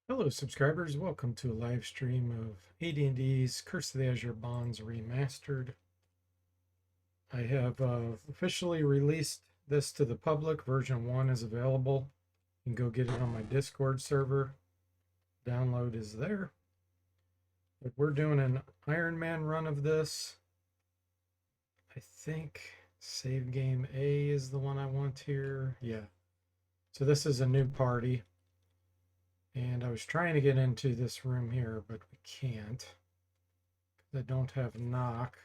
Hello subscribers, welcome to a live stream of AD&D's Curse of the Azure Bonds Remastered. I have officially released this to the public. Version 1 is available. You can go get it on my Discord server. Download is there. But we're doing an Iron Man run of this. I think save game A is the one I want here. Yeah. So this is a new party. And I was trying to get into this room here, but we can't. I don't have knock.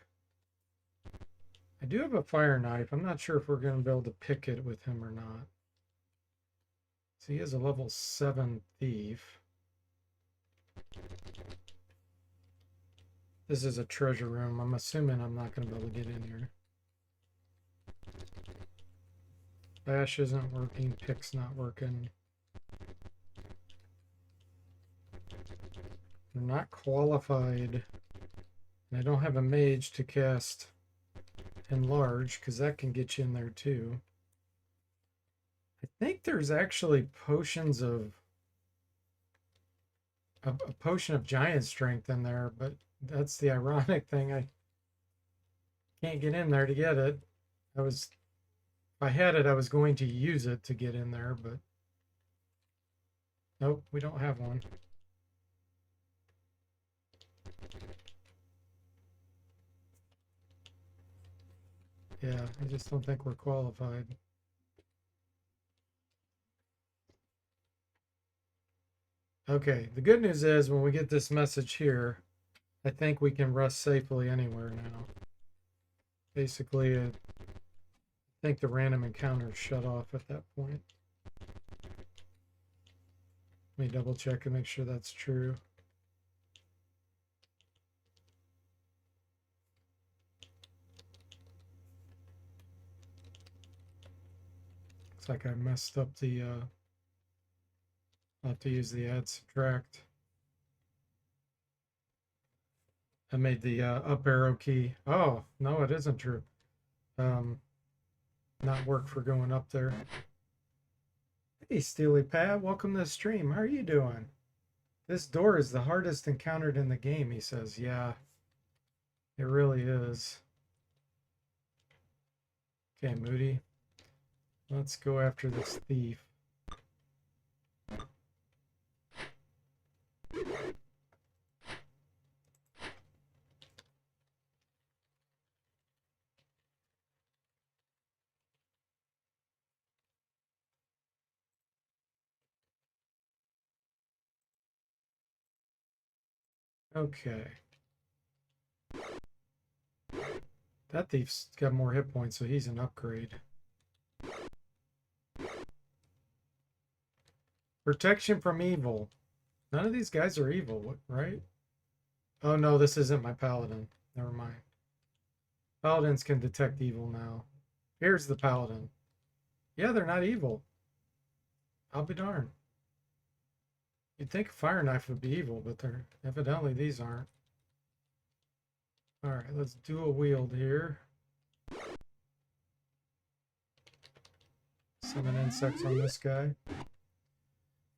I do have a fire knife. I'm not sure if we're going to be able to pick it with him or not. So he is a level 7 thief. This is a treasure room. I'm assuming I'm not going to be able to get in here. Bash isn't working. Pick's not working. They're not qualified. And I don't have a mage to cast enlarge because that can get you in there too. I think there's actually potions of a potion of giant strength in there, but that's the ironic thing. I can't get in there to get it. If I had it, I was going to use it to get in there, but nope, we don't have one. Yeah, I just don't think we're qualified. Okay, the good news is when we get this message here, I think we can rest safely anywhere now. Basically, I think the random encounters shut off at that point. Let me double check and make sure that's true. Looks like I messed up the, I'll have to use the add subtract. I made the up arrow key. Oh, no, it isn't true. Not work for going up there. Hey, Steely Pat, welcome to the stream. How are you doing? This door is the hardest encountered in the game, he says. Yeah, it really is. Okay, Moody. Let's go after this thief. Okay. That thief's got more hit points, so he's an upgrade. Protection from evil. None of these guys are evil, right? Oh no, this isn't my paladin. Never mind. Paladins can detect evil now. Here's the paladin. Yeah, they're not evil. I'll be darned. You'd think a fire knife would be evil, but they're evidently these aren't. All right, let's do a wield here. Summon insects on this guy.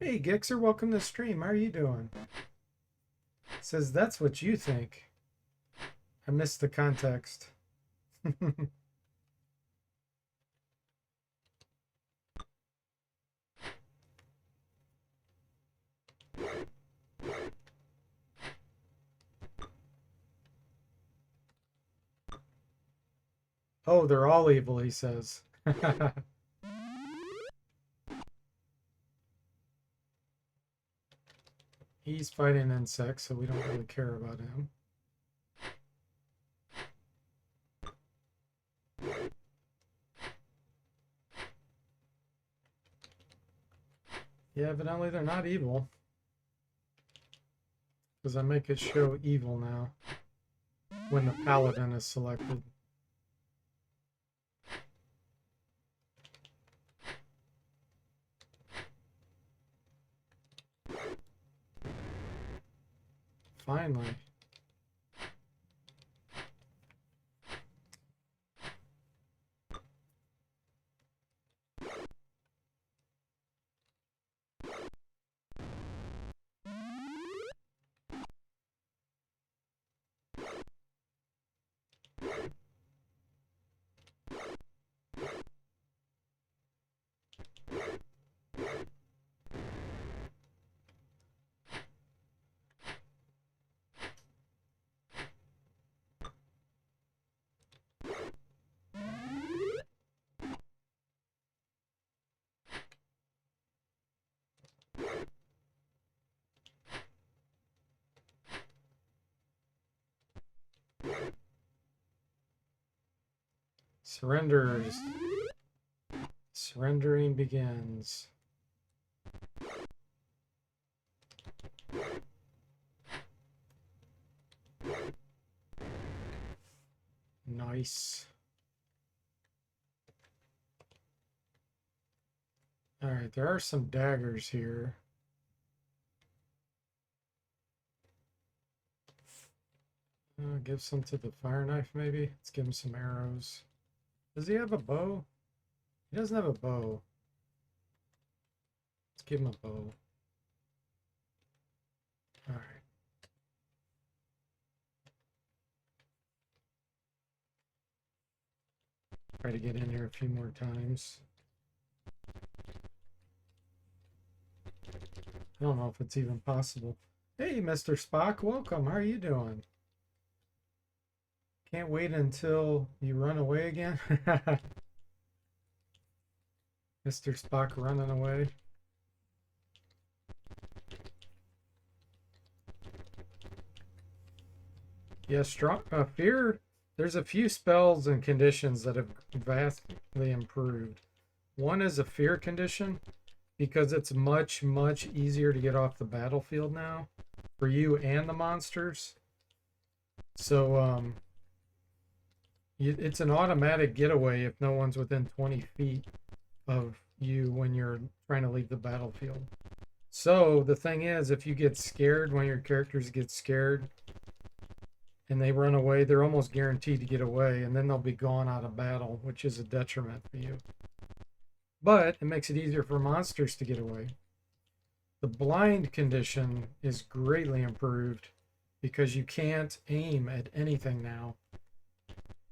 Hey, Gixer, welcome to the stream. How are you doing? It says that's what you think. I missed the context. Oh, they're all evil, he says. He's fighting insects, so we don't really care about him. Yeah, evidently they're not evil. Because I make it show evil now when the paladin is selected. Finally. Surrenders. Surrendering begins. Nice. All right, there are some daggers here. Give some to the fire knife, maybe. Let's give him some arrows. Does he have a bow? He doesn't have a bow. Let's give him a bow. All right. Try to get in here a few more times. I don't know if it's even possible. Hey, Mr. Spock, welcome. How are you doing? Can't wait until you run away again. Mr. Spock running away. Yeah, strong fear. There's a few spells and conditions that have vastly improved. One is a fear condition because it's much, much easier to get off the battlefield now for you and the monsters. So, it's an automatic getaway if no one's within 20 feet of you when you're trying to leave the battlefield. So the thing is, if you get scared, when your characters get scared and they run away, they're almost guaranteed to get away, and then they'll be gone out of battle, which is a detriment for you. But it makes it easier for monsters to get away. The blind condition is greatly improved because you can't aim at anything now.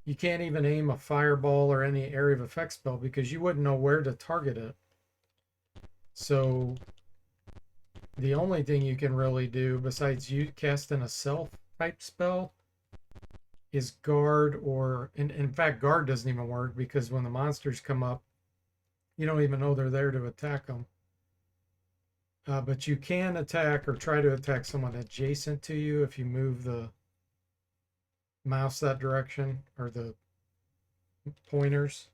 You can't even aim a fireball or any area of effect spell because you wouldn't know where to target it. So the only thing you can really do besides you casting a self type spell is guard, or in fact guard doesn't even work because when the monsters come up, you don't even know they're there to attack them. But you can attack or try to attack someone adjacent to you if you move the mouse that direction, or the pointers.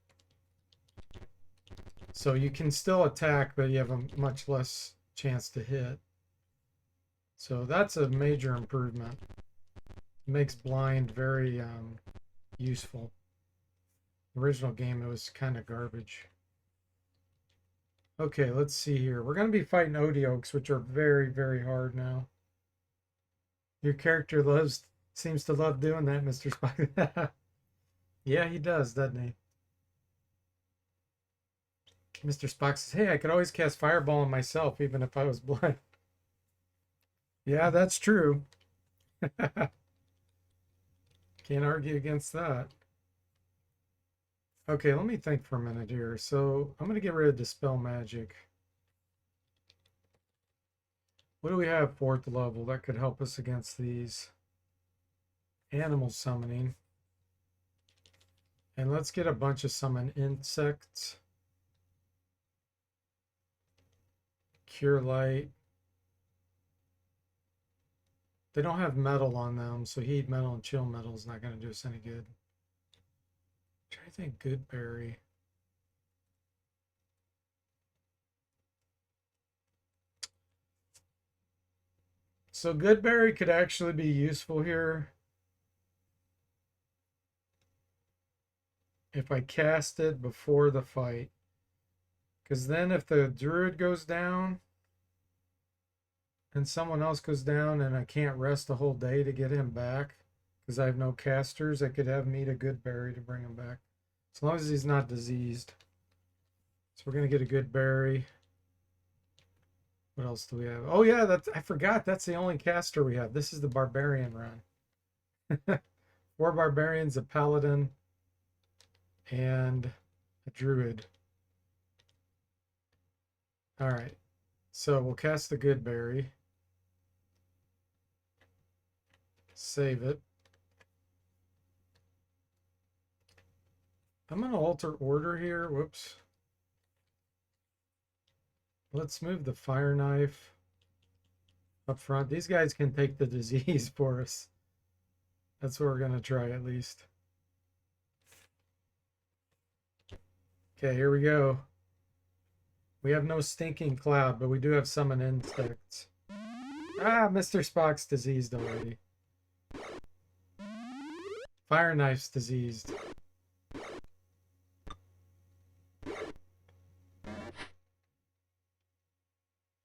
So you can still attack, but you have a much less chance to hit. So that's a major improvement. It makes blind very useful. The original game, it was kind of garbage. Okay, let's see here. We're going to be fighting Odeokes, which are very, very hard now. Your character seems to love doing that, Mr. Spock. Yeah, he does, doesn't he? Mr. Spock says, hey, I could always cast Fireball on myself, even if I was blind. Yeah, that's true. Can't argue against that. Okay, let me think for a minute here. So I'm going to get rid of Dispel Magic. What do we have 4th level that could help us against these? Animal Summoning. And let's get a bunch of summon insects. Cure Light. They don't have metal on them, so heat metal and chill metal is not going to do us any good. Try to think Goodberry. So Goodberry could actually be useful here if I cast it before the fight. Because then if the druid goes down and someone else goes down and I can't rest the whole day to get him back because I have no casters, I could have meet a Goodberry to bring him back. As long as he's not diseased. So we're going to get a Goodberry. What else do we have? Oh yeah, I forgot. That's the only caster we have. This is the Barbarian run. 4 Barbarians, a Paladin, and a Druid. All right. So we'll cast the Goodberry. Save it. I'm going to alter order here. Whoops. Let's move the fire knife up front. These guys can take the disease for us. That's what we're going to try at least. Okay, here we go. We have no stinking cloud, but we do have summon insects. Ah, Mr. Spock's diseased already. Fire knife's diseased.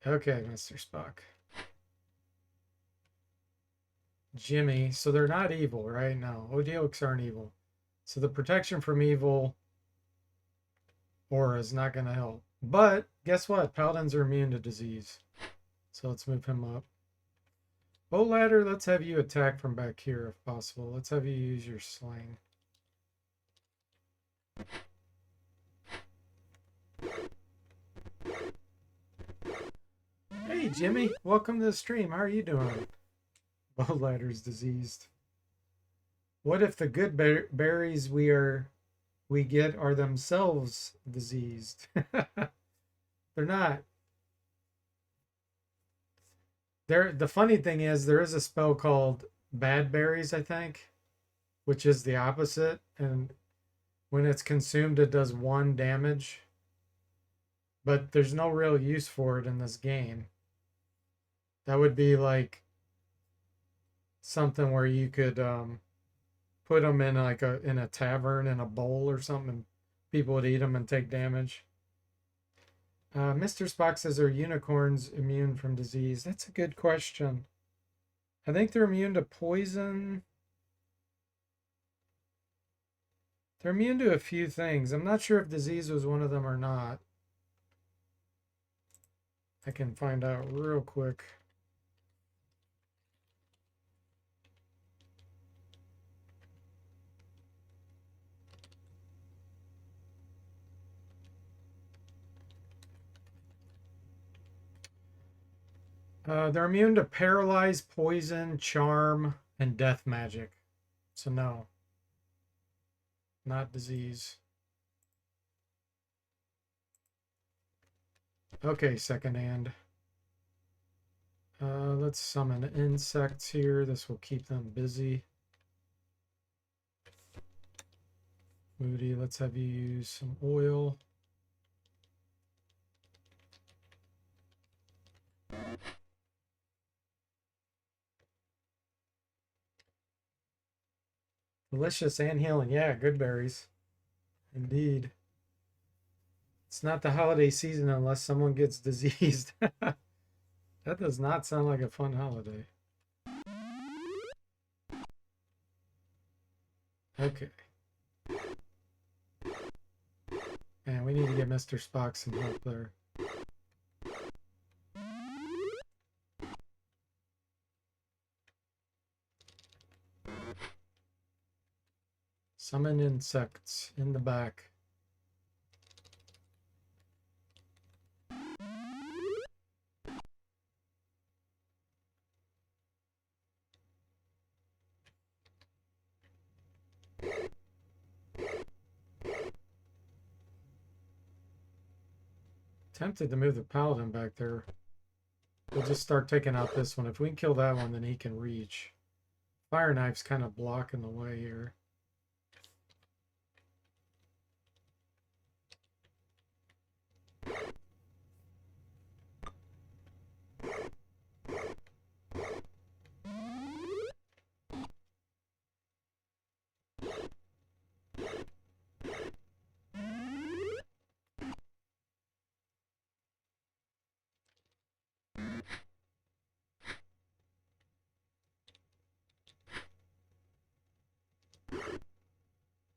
Okay, Mr. Spock. Jimmy. So they're not evil, right? No, Odeoks aren't evil. So the protection from evil aura is not going to help. But guess what? Paladins are immune to disease. So let's move him up. Oh, ladder, let's have you attack from back here if possible. Let's have you use your sling. Hey, Jimmy. Welcome to the stream. How are you doing? Bow ladder's diseased. What if the good berries we get are themselves diseased? They're not. The funny thing is there is a spell called bad berries, I think, which is the opposite, and when it's consumed it does 1 damage. But there's no real use for it in this game. That would be like something where you could put them in like in a tavern in a bowl or something, and people would eat them and take damage. Mr. Spock says, are unicorns immune from disease? That's a good question. I think they're immune to poison. They're immune to a few things. I'm not sure if disease was one of them or not. I can find out real quick. They're immune to paralyze, poison, charm, and death magic. So no. Not disease. Okay, second hand. Let's summon insects here. This will keep them busy. Moody, let's have you use some oil. Delicious and healing. Yeah, good berries. Indeed. It's not the holiday season unless someone gets diseased. That does not sound like a fun holiday. Okay. Man, we need to get Mr. Spock some help there. Summon insects in the back. Tempted to move the paladin back there. We'll just start taking out this one. If we can kill that one, then he can reach. Fire knife's kind of blocking the way here.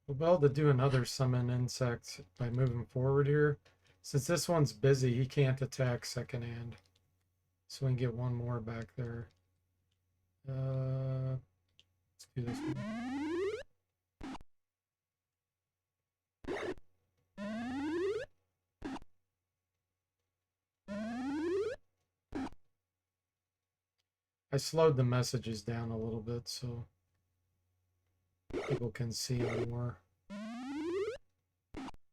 We'll be able to do another summon insect by moving forward here. Since this one's busy, he can't attack second hand. So we can get one more back there. Let's do this one. I slowed the messages down a little bit so people can see more.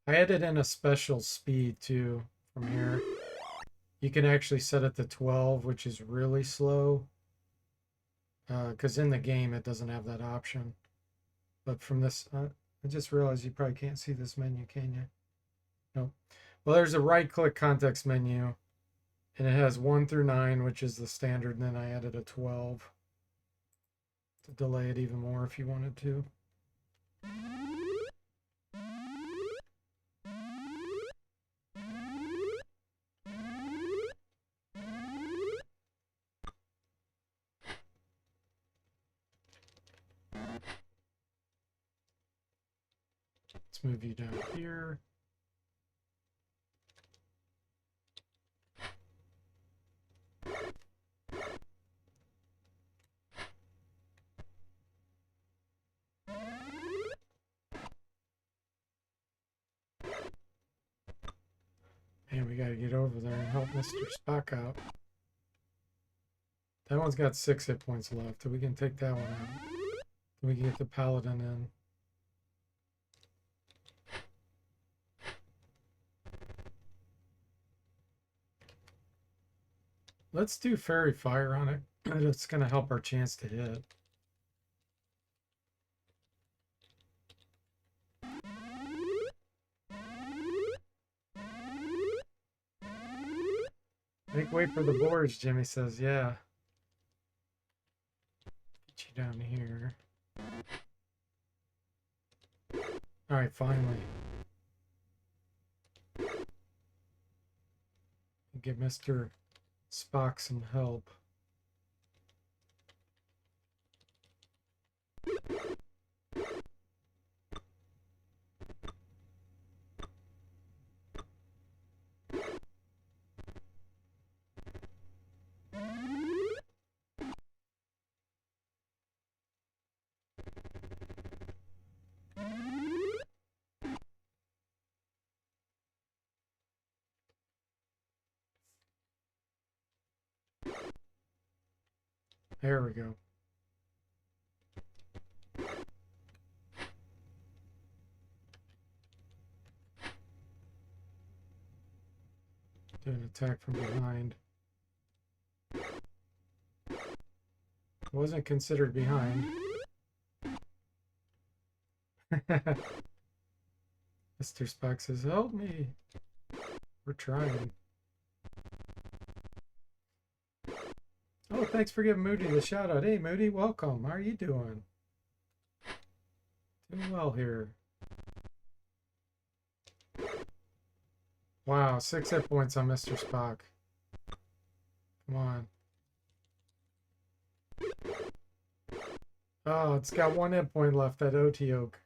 I added in a special speed too from here. You can actually set it to 12, which is really slow. Because in the game it doesn't have that option. But from this, I just realized you probably can't see this menu, can you? No. Well, there's a right-click context menu, and it has 1 through 9, which is the standard, and then I added a 12 to delay it even more if you wanted to. Let's move you down here. And we got to get over there and help Mr. Spock out. That one's got 6 hit points left. We can take that one out. We can get the Paladin in. Let's do Fairy Fire on it. It's going to help our chance to hit. Make way for the boards, Jimmy says. Yeah. Get you down here. All right, finally. Give Mr. Spock some help. There we go. Do an attack from behind. Wasn't considered behind. Mr. Spock says, help me. We're trying. Oh, thanks for giving Moody the shout out. Hey, Moody, welcome. How are you doing? Doing well here. Wow, 6 hit points on Mr. Spock. Come on. Oh, it's got 1 hit point left, that OT Oak.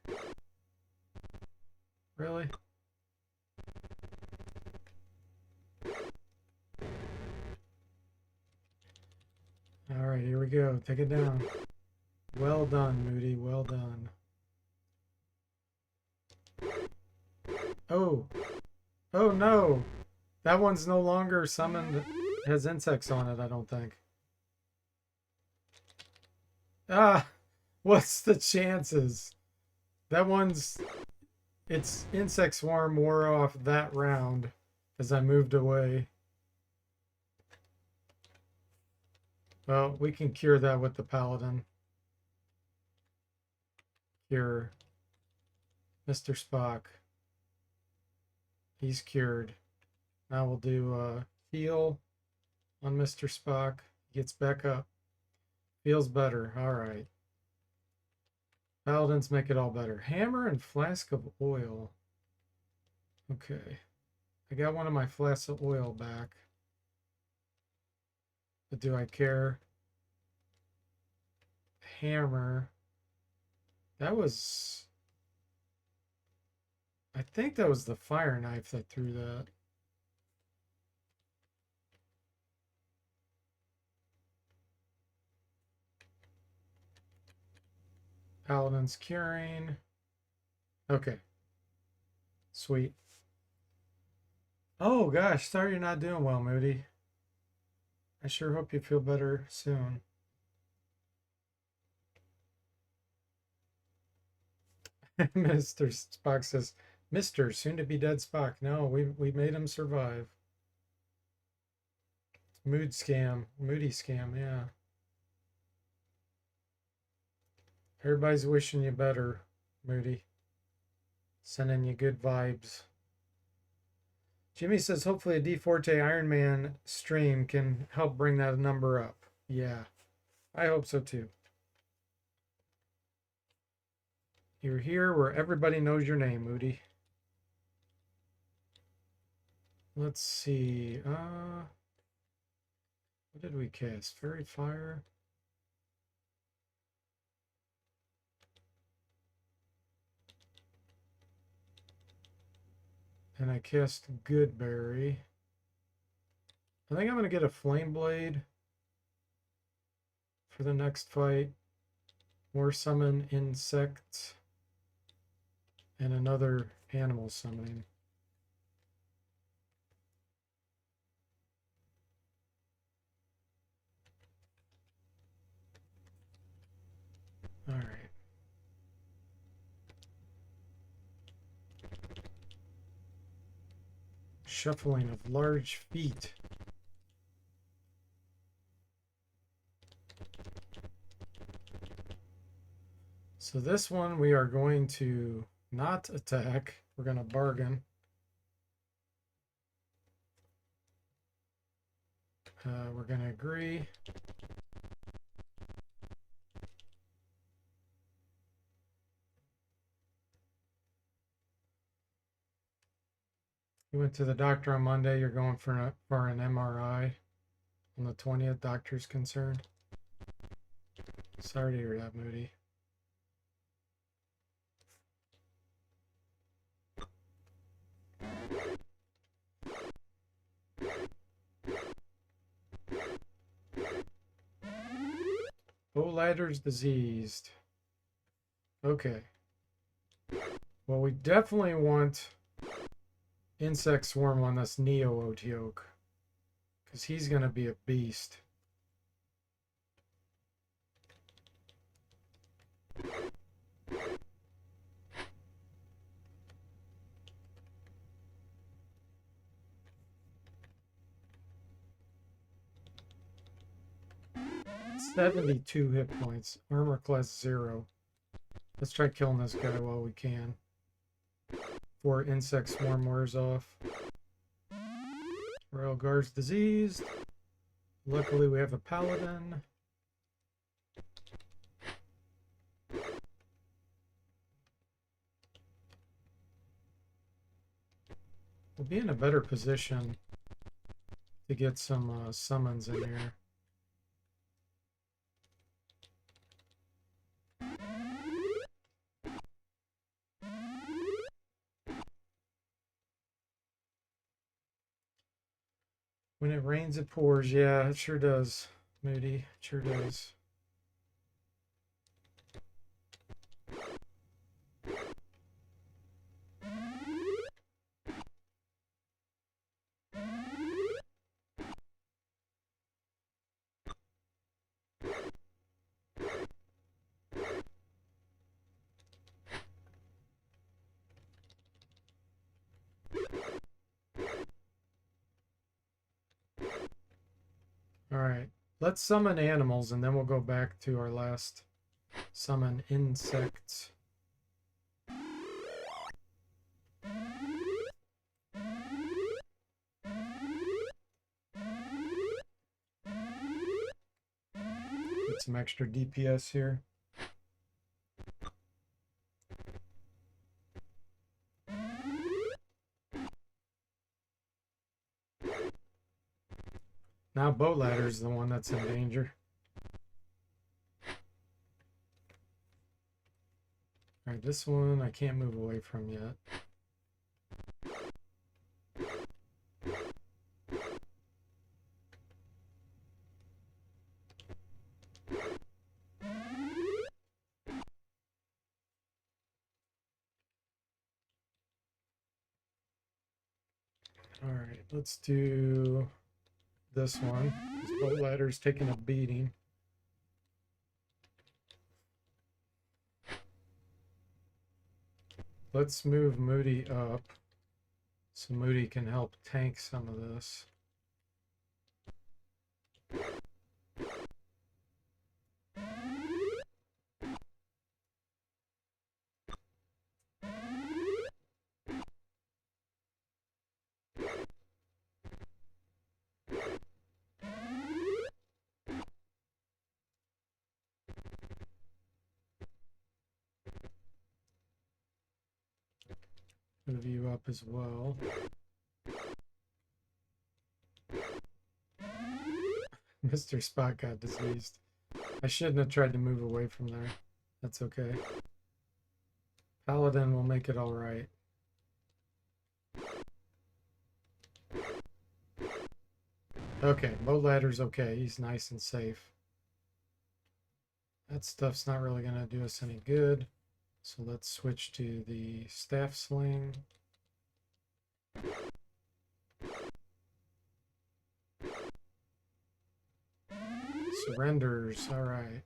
Really? Alright, here we go. Take it down. Well done, Moody. Well done. Oh. Oh no. That one's no longer summoned. It has insects on it, I don't think. Ah. What's the chances? That one's... Its insect swarm wore off that round as I moved away. Well, we can cure that with the Paladin. Cure. Mr. Spock. He's cured. Now we'll do heal on Mr. Spock. He gets back up. Feels better. All right. Paladins make it all better. Hammer and flask of oil. Okay. I got one of my flasks of oil back. But do I care? Hammer. That was... I think that was the fire knife that threw that. Paladin's curing. Okay. Sweet. Oh gosh, sorry you're not doing well, Moody. I sure hope you feel better soon. Mr. Spock says, Mr. soon to be dead Spock. No, we made him survive. Mood scam. Moody scam, yeah. Everybody's wishing you better, Moody. Sending you good vibes. Jimmy says hopefully a DFortae Iron Man stream can help bring that number up. Yeah, I hope so too. You're here where everybody knows your name, Moody. Let's see. What did we cast? Fairy Fire. And I cast Goodberry. I think I'm going to get a Flame Blade for the next fight. More summon insects. And another animal summoning. All right. Shuffling of large feet. So this one we are going to not attack. We're going to bargain. We're going to agree. You went to the doctor on Monday. You're going for an MRI on the 20th. Doctor's concerned. Sorry to hear that, Moody. Oh, ladder's diseased. Okay. Well, we definitely want Insect Swarm on this Neo Otioke, because he's going to be a beast. $72 hit points, armor class 0. Let's try killing this guy while we can, before Insect Swarm wears off. Royal Guard's diseased. Luckily we have a paladin. We'll be in a better position to get some summons in here. When it rains, it pours. Yeah, it sure does, Moody. It sure does. All right, let's summon animals and then we'll go back to our last summon insects. Get some extra DPS here. Now Boat Ladder's the one that's in danger. Alright, this one I can't move away from yet. Alright, let's do this one. This Boat Ladder's taking a beating. Let's move Moody up so Moody can help tank some of this. Move you up as well. Mr. Spot got diseased. I shouldn't have tried to move away from there. That's okay. Paladin will make it all right. Okay, bow ladder's okay. He's nice and safe. That stuff's not really going to do us any good. So let's switch to the staff sling. Surrenders, all right.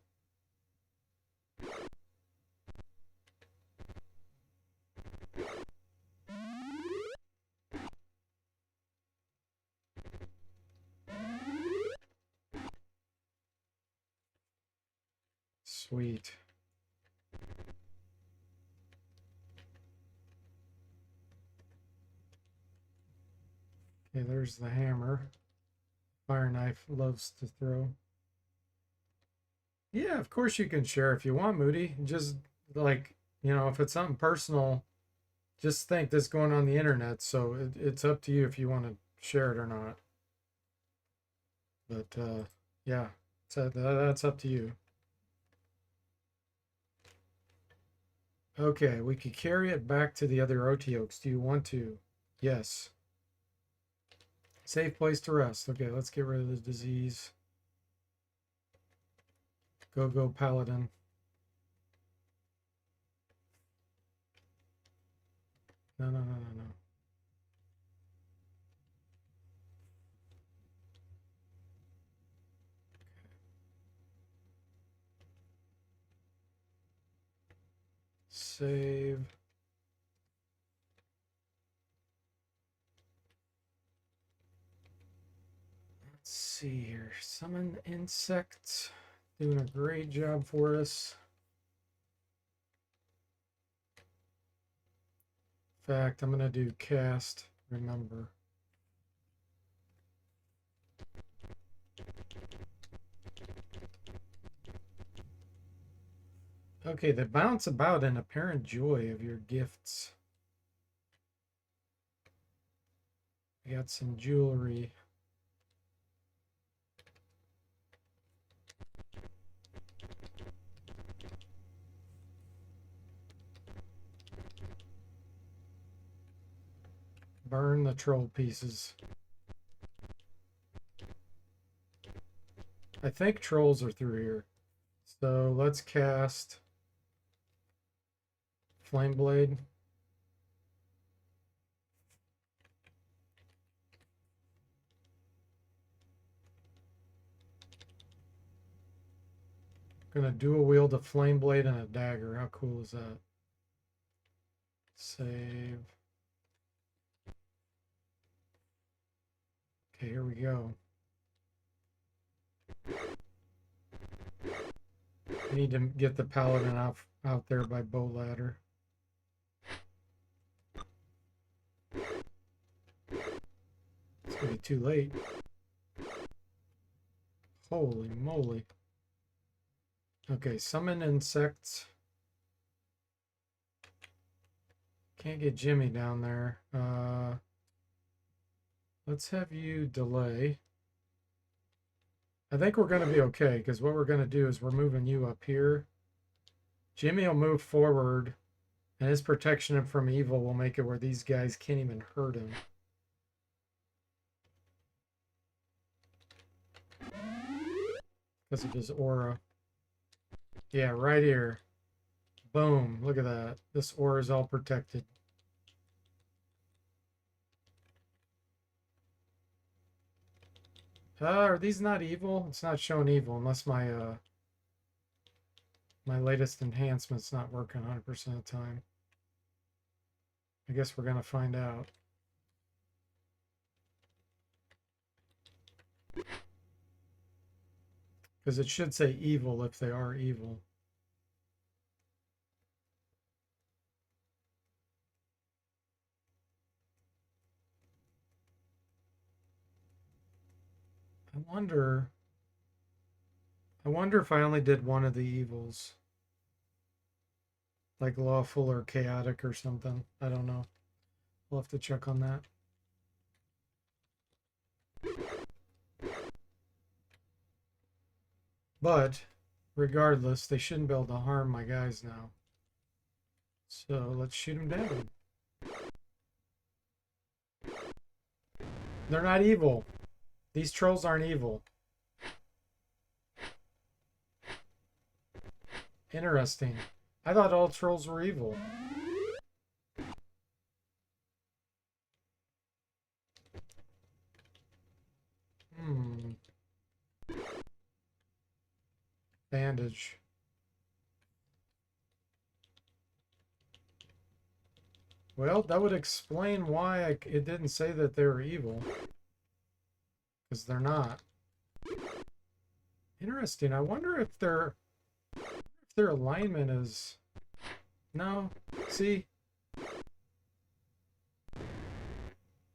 Sweet. Okay, there's the hammer. Fire knife loves to throw. Yeah, of course you can share if you want, Moody. Just like, you know, if it's something personal, just think this going on the internet. So it's up to you if you want to share it or not. But yeah, so that's up to you. Okay, we could carry it back to the other Oteokes. Do you want to? Yes. Safe place to rest. Okay, let's get rid of the disease. Go, Paladin. No. Save. Let's see here. Summon insects. Doing a great job for us. In fact, I'm going to do cast, remember. Okay, they bounce about in apparent joy of your gifts. We got some jewelry. Burn the troll pieces. I think trolls are through here. So let's cast Flame Blade. Gonna dual wield a Flame Blade and a dagger. How cool is that? Save. Okay, here we go. I need to get the paladin out there by bow ladder. It's gonna be too late. Holy moly. Okay, summon insects. Can't get Jimmy down there. Let's have you delay. I think we're going to be okay, because what we're going to do is we're moving you up here. Jimmy will move forward, and his protection from evil will make it where these guys can't even hurt him. Because of his aura. Yeah, right here. Boom, look at that. This aura is all protected. Are these not evil? It's not showing evil unless my my latest enhancement's not working 100% of the time. I guess we're gonna find out. Because it should say evil if they are evil. I wonder if I only did one of the evils. Like lawful or chaotic or something. I don't know. We'll have to check on that. But regardless, they shouldn't be able to harm my guys now. So let's shoot them down. They're not evil. These trolls aren't evil. Interesting. I thought all trolls were evil. Bandage. Well, that would explain why it didn't say that they were evil. Because they're not. Interesting. I wonder if their alignment is... No. See?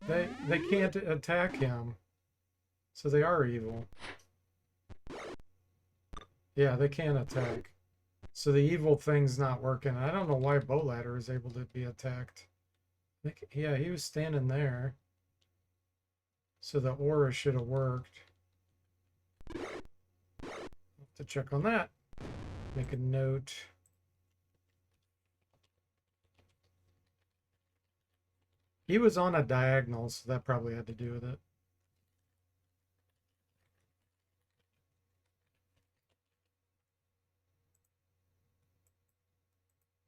They can't attack him. So they are evil. Yeah, they can't attack. So the evil thing's not working. I don't know why Bowladder is able to be attacked. Yeah, he was standing there. So the aura should have worked. Have to check on that. Make a note. He was on a diagonal, so that probably had to do with it.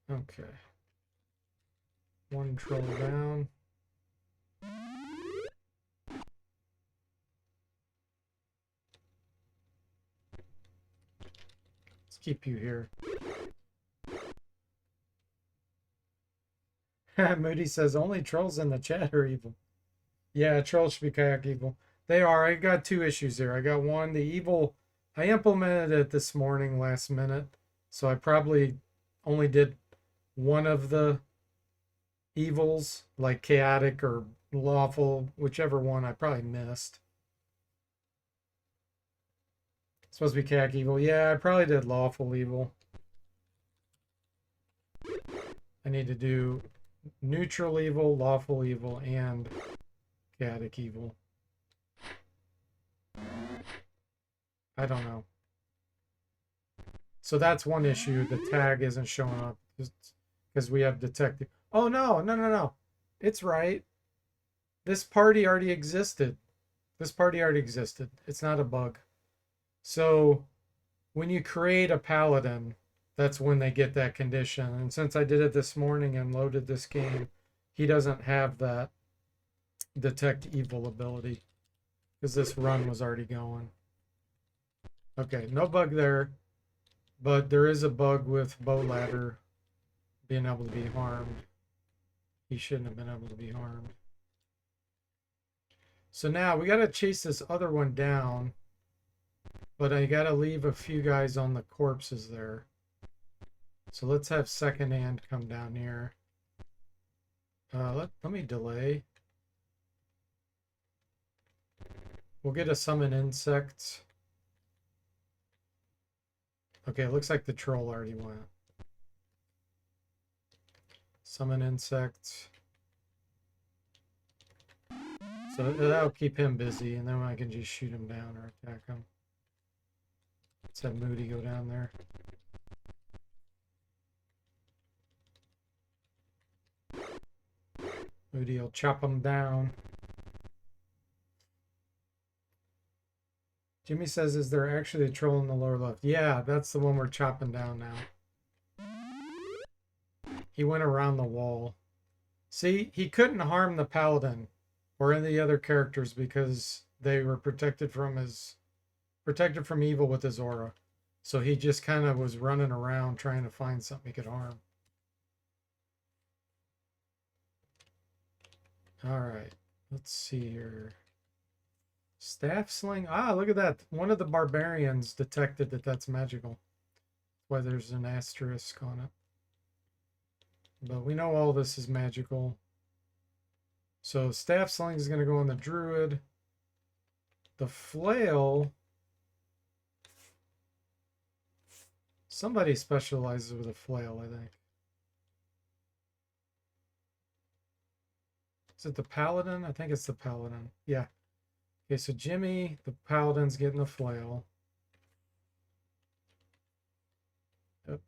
Okay. One troll down. Let's keep you here. Moody says only trolls in the chat are evil. Yeah, trolls should be kayak evil. They are. I got two issues there. I got one, the evil. I implemented it this morning last minute, so I probably only did one of the evils, like chaotic or lawful, whichever one I probably missed. It's supposed to be kayak evil. Yeah, I probably did lawful evil. I need to do neutral evil, lawful evil, and chaotic evil. I don't know. So that's one issue. The tag isn't showing up because we have detective. Oh, no. It's right. This party already existed. It's not a bug. So when you create a paladin, that's when they get that condition. And since I did it this morning and loaded this game, he doesn't have that detect evil ability because this run was already going. Okay, no bug there, but there is a bug with Bowladder being able to be harmed. He shouldn't have been able to be harmed. So now we got to chase this other one down, but I got to leave a few guys on the corpses there. So let's have second hand come down here. Let me delay. We'll get a summon insects. Okay, it looks like the troll already went. Summon insects. So that'll keep him busy, and then I can just shoot him down or attack him. Let's have Moody go down there. Moody will chop him down. Jimmy says, is there actually a troll in the lower left? Yeah, that's the one we're chopping down now. He went around the wall. See, he couldn't harm the paladin or any of the other characters because they were protected from evil with his aura. So he just kind of was running around trying to find something he could harm. All right, let's see here. Staff sling. Ah, look at that. One of the barbarians detected that that's magical. That's why there's an asterisk on it. But we know all this is magical. So staff sling is going to go on the druid. The flail. Somebody specializes with a flail, I think. Is it the paladin? I think it's the paladin. Yeah. Okay, so Jimmy, the paladin's getting the flail. Yep.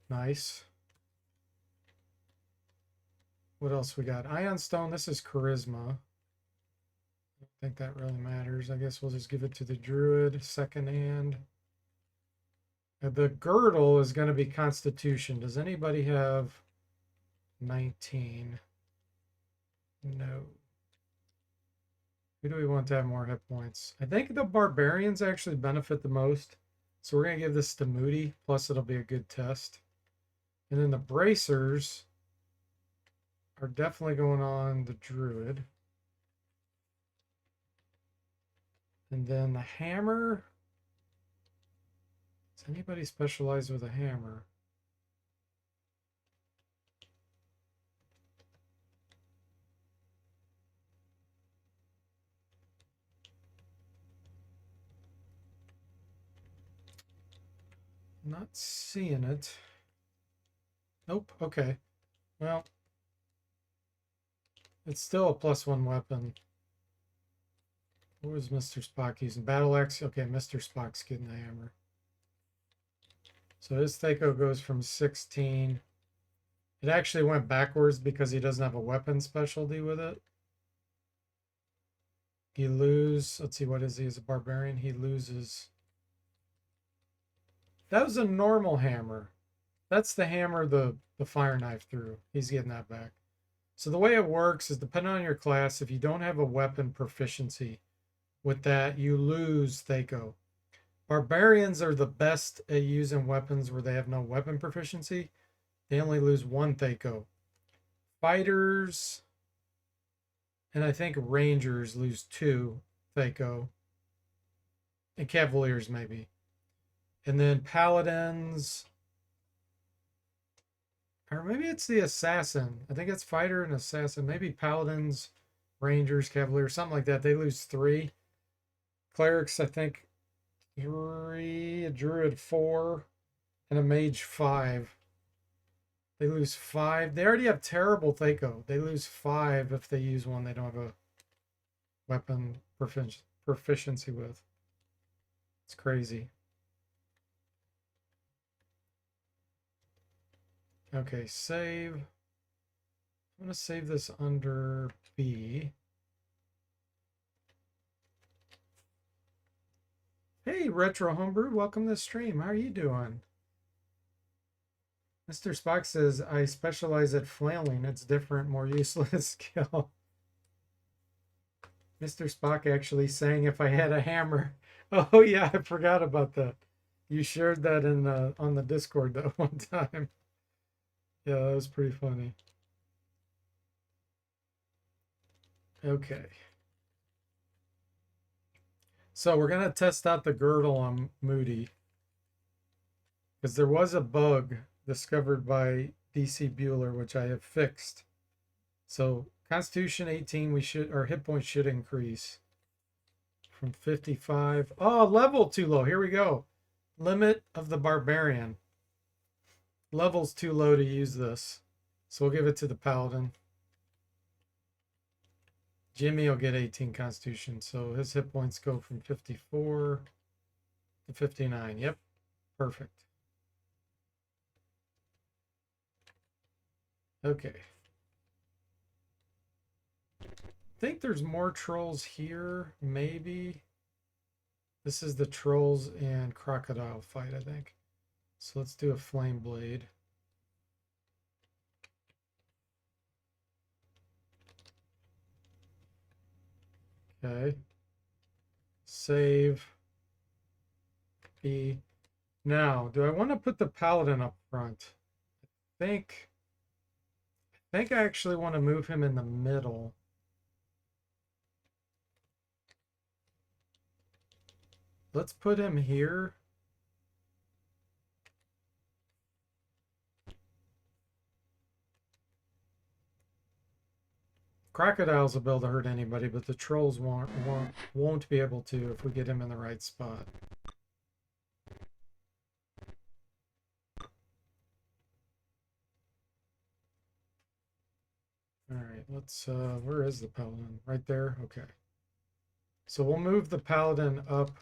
Nice. What else we got? Ion Stone, this is charisma. I don't think that really matters. I guess we'll just give it to the druid, second hand. The girdle is going to be Constitution. Does anybody have 19? No. Who do we want to have more hit points? I think the barbarians actually benefit the most. So we're going to give this to Moody. Plus it'll be a good test. And then the bracers are definitely going on the druid. And then the hammer. Does anybody specialize with a hammer? Not seeing it. Nope. Okay. Well, it's still a +1 weapon. What was Mr. Spock using? Battle axe? Okay, Mr. Spock's getting the hammer. So his Thaco goes from 16. It actually went backwards because he doesn't have a weapon specialty with it. He loses, let's see, what is he as a barbarian? He loses. That was a normal hammer. That's the hammer the fire knife threw. He's getting that back. So the way it works is depending on your class, if you don't have a weapon proficiency with that, you lose Thaco. Barbarians are the best at using weapons where they have no weapon proficiency. They only lose 1 Thaco. Fighters and I think Rangers lose 2 Thaco. And Cavaliers maybe. And then Paladins, or maybe it's the Assassin. I think it's Fighter and Assassin. Maybe Paladins, Rangers, Cavaliers, something like that. They lose 3. Clerics, I think 3, a Druid 4, and a Mage 5. They lose 5. They already have terrible Thaco. They lose 5 if they use one they don't have a weapon proficiency with. It's crazy. Okay, save. I'm going to save this under B. Hey, Retro Homebrew, welcome to the stream. How are you doing? Mr. Spock says, I specialize at flailing. It's different, more useless skill. Mr. Spock actually saying if I had a hammer. Oh, yeah, I forgot about that. You shared that in on the Discord that one time. Yeah, that was pretty funny. Okay. So we're going to test out the girdle on Moody. Because there was a bug discovered by DC Bueller, which I have fixed. So Constitution 18, our hit points should increase from 55. Oh, level too low. Here we go. Limit of the Barbarian. Level's too low to use this. So we'll give it to the Paladin. Jimmy will get 18 Constitution. So his hit points go from 54 to 59. Yep. Perfect. Okay. I think there's more trolls here, maybe. This is the trolls and crocodile fight, I think. So let's do a flame blade. Okay. Save. B. Now, do I want to put the paladin up front? I think I actually want to move him in the middle. Let's put him here. Crocodiles will be able to hurt anybody, but the trolls won't be able to if we get him in the right spot. All right. let's, where is the paladin? Right there? Okay. So we'll move the paladin up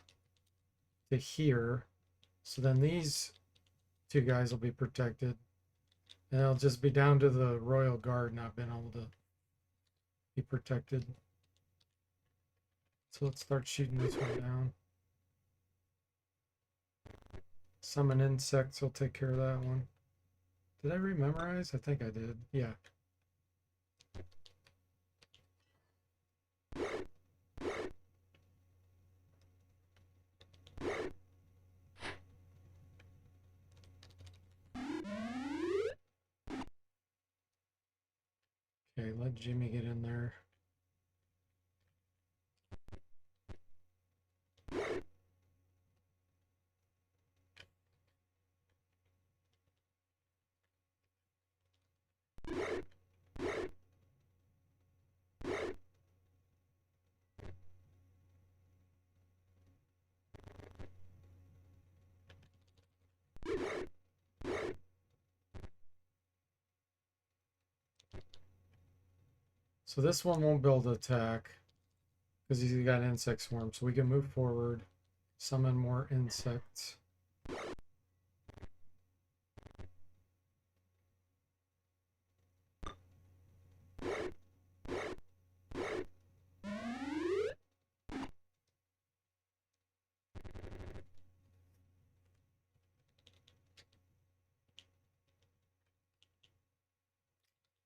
to here. So then these two guys will be protected. And it'll just be down to the Royal Guard not being able to be protected. So let's start shooting this one down. Summon insects will take care of that one. Did I rememorize? I think I did. Yeah. Okay, let Jimmy get in there. So this one won't build attack because he's got insect swarm. So we can move forward, summon more insects.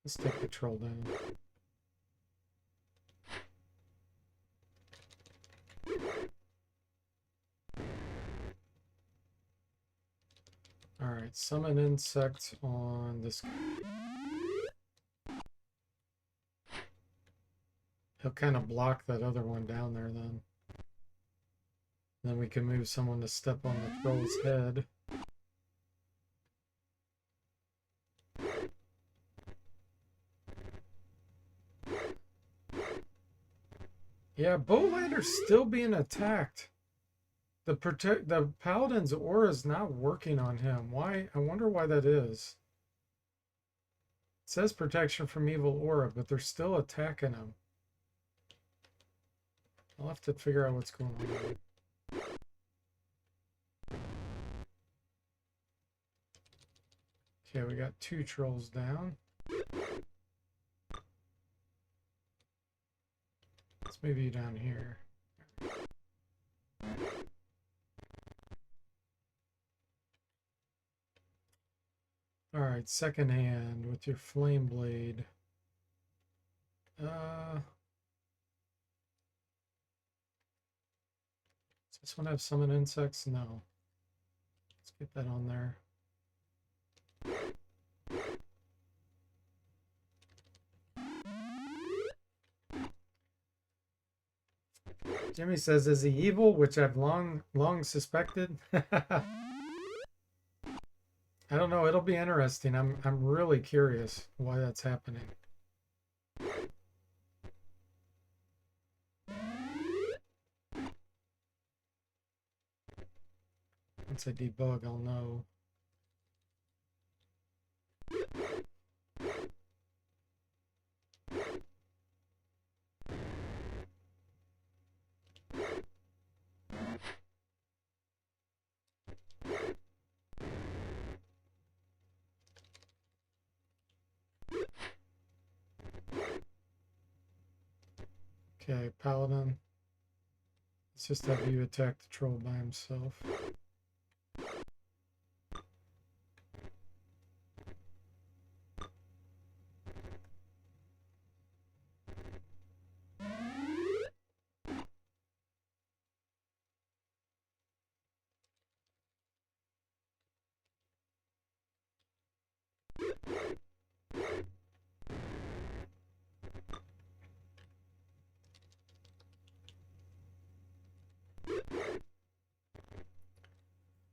Let's take the troll down. Alright, summon insects on this guy. He'll kind of block that other one down there then. Then we can move someone to step on the troll's head. Yeah, Bowlighter's still being attacked. The paladin's aura is not working on him. Why? I wonder why that is. It says protection from evil aura, but they're still attacking him. I'll have to figure out what's going on. Okay, we got 2 trolls down. Let's move you down here. Alright, second hand with your flame blade. Does this one have summon insects? No. Let's get that on there. Jimmy says, is he evil? Which I've long suspected. I don't know. It'll be interesting. I'm really curious why that's happening. Once I debug, I'll know. Okay, Paladin. Let's just have you attack the troll by himself.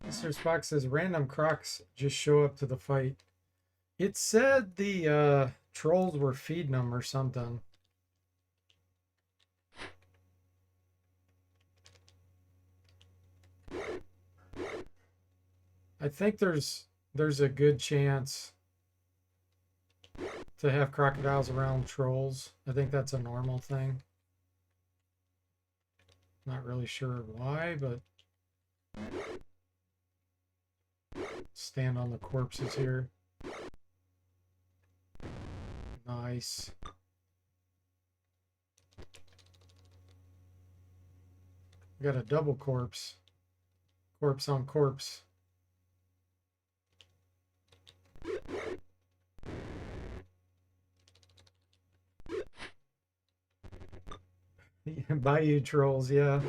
Mr. Spock says random crocs just show up to the fight. It said the trolls were feeding them or something. I think there's a good chance to have crocodiles around trolls. I think that's a normal thing. Not really sure why, but stand on the corpses here. Nice. We got a double corpse. Corpse on corpse. Bayou trolls, yeah.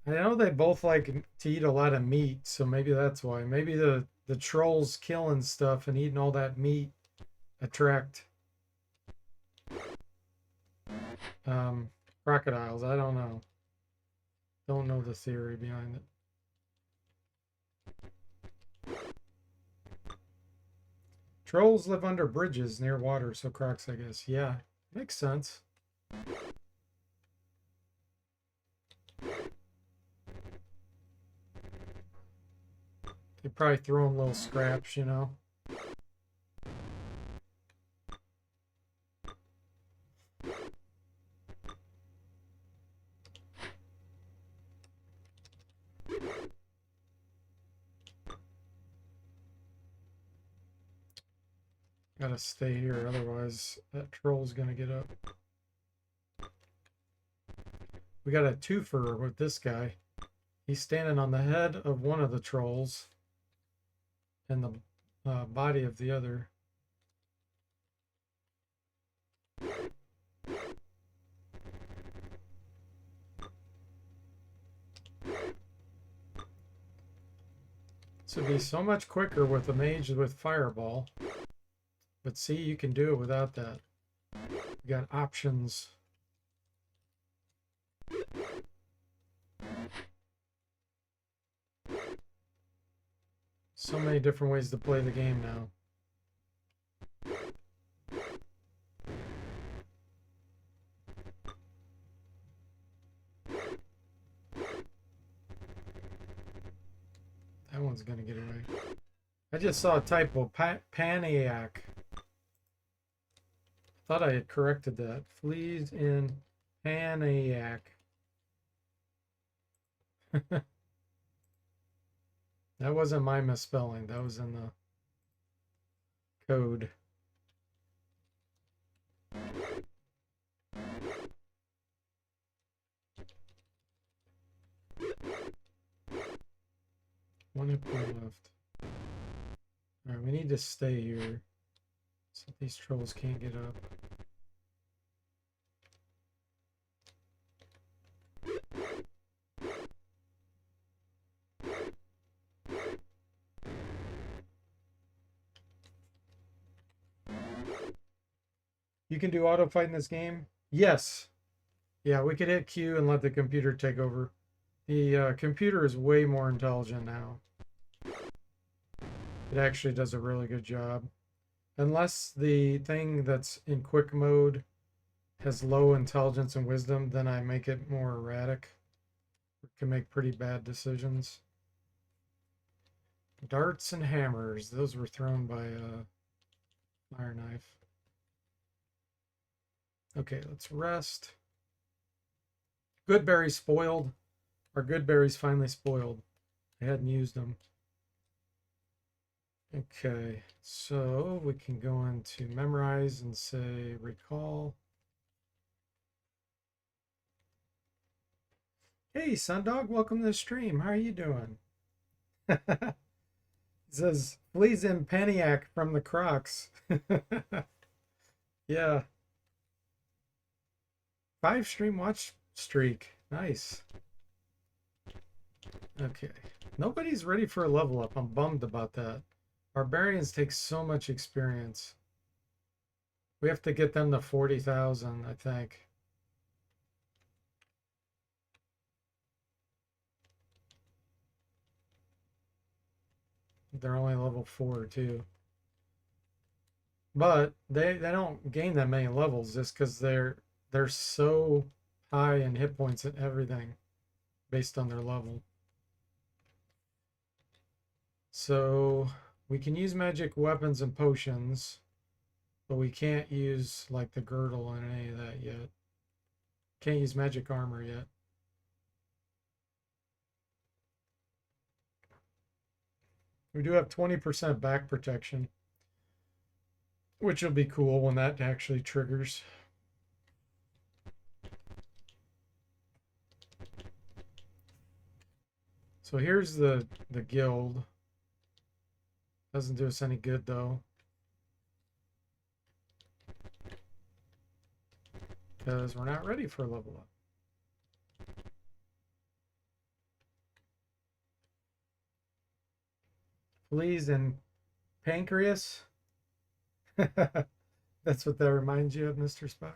I know they both like to eat a lot of meat, so maybe that's why. Maybe the trolls killing stuff and eating all that meat attract crocodiles. I don't know. Don't know the theory behind it. Trolls live under bridges near water, so crocs, I guess. Yeah, makes sense. They probably throw in little scraps, you know. Gotta stay here, otherwise that troll's gonna get up. We got a twofer with this guy. He's standing on the head of one of the trolls and the body of the other. This would be so much quicker with a mage with fireball. But see, you can do it without that. You got options. So many different ways to play the game now. That one's gonna get away. I just saw a typo. Paniac. Thought I had corrected that. Fleas in Paniac. That wasn't my misspelling. That was in the code. One hit point left. Alright, we need to stay here so these trolls can't get up. You can do auto fight in this game? Yes. Yeah, we could hit Q and let the computer take over. The computer is way more intelligent now. It actually does a really good job. Unless the thing that's in quick mode has low intelligence and wisdom, then I make it more erratic. It can make pretty bad decisions. Darts and hammers. Those were thrown by a fire knife. Okay, let's rest. Good berries spoiled. Our good berries finally spoiled. I hadn't used them. Okay, so we can go into memorize and say recall. Hey, Sundog, welcome to the stream. How are you doing? It says fleas in Paniac from the Crocs. Yeah. 5 stream watch streak. Nice. Okay. Nobody's ready for a level up. I'm bummed about that. Barbarians take so much experience. We have to get them to 40,000, I think. They're only level 4 too. But they don't gain that many levels just because they're so high in hit points and everything based on their level. So we can use magic weapons and potions. But we can't use like the girdle and any of that yet. Can't use magic armor yet. We do have 20% back protection, which will be cool when that actually triggers. So here's the guild. Doesn't do us any good though, because we're not ready for a level up. Fleas and pancreas. That's what that reminds you of, Mr. Spock.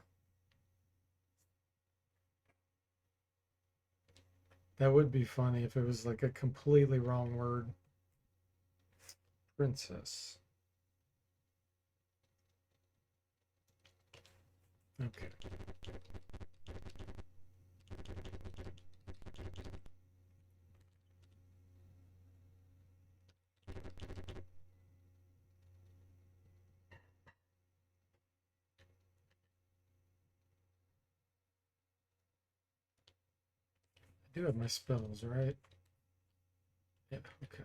That would be funny if it was like a completely wrong word. Princess. Okay. I do have my spells, right? Yeah, okay.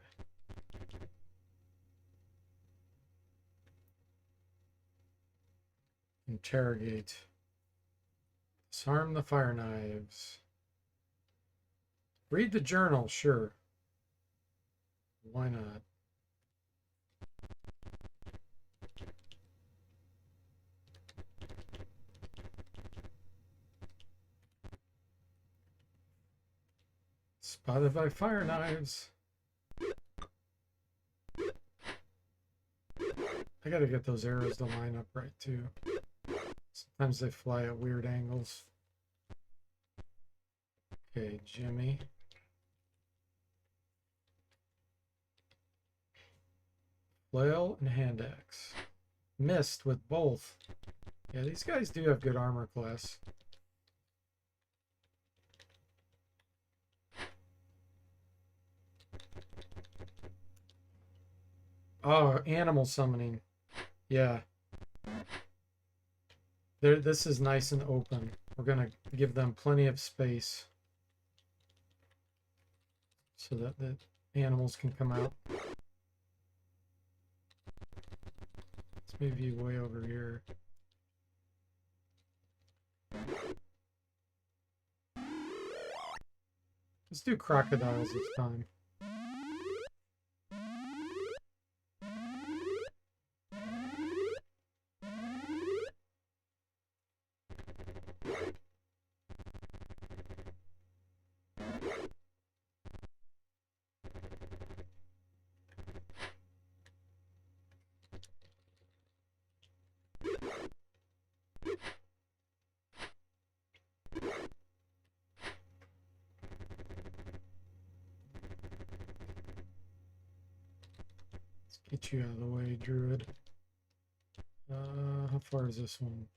Interrogate. Disarm the fire knives. Read the journal, sure. Why not? Spotted by fire knives. I gotta get those arrows to line up right too. Sometimes they fly at weird angles. Okay, Jimmy. Flail and hand axe. Missed with both. Yeah, these guys do have good armor class. Oh, animal summoning. Yeah. This is nice and open. We're going to give them plenty of space so that the animals can come out. Let's move you way over here. Let's do crocodiles this time. Get you out of the way, Druid. How far is this one?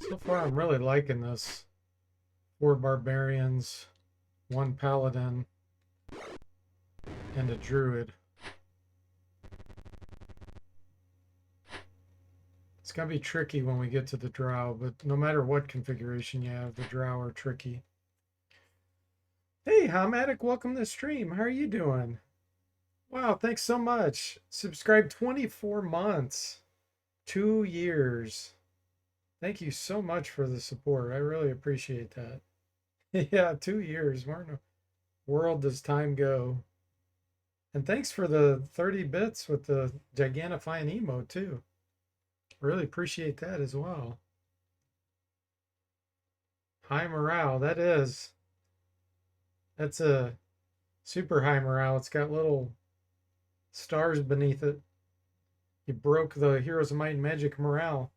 So far, I'm really liking this. 4 barbarians, 1 paladin. and a druid. It's going to be tricky when we get to the drow, but no matter what configuration you have, the drow are tricky. Hey, Hamatic, welcome to the stream. How are you doing? Wow, thanks so much. Subscribed 24 months, 2 years. Thank you so much for the support. I really appreciate that. Yeah, 2 years. Where in the world does time go? And thanks for the 30 bits with the Gigantifying emote, too. Really appreciate that as well. High morale, that's a super high morale. It's got little stars beneath it. You broke the Heroes of Might and Magic morale.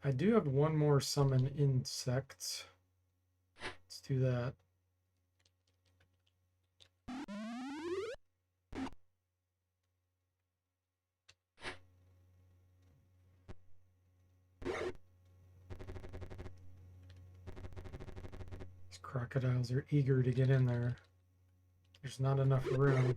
I do have one more summon insects. Let's do that. These crocodiles are eager to get in there. There's not enough room.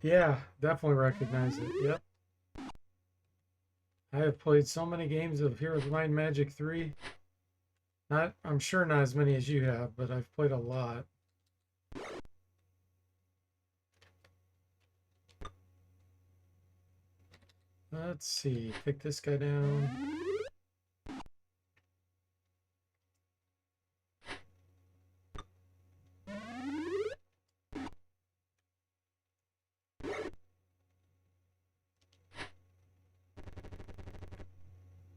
Yeah, definitely recognize it. Yep. I have played so many games of Heroes of Might and Magic 3. I'm sure not as many as you have, but I've played a lot. Let's see, take this guy down.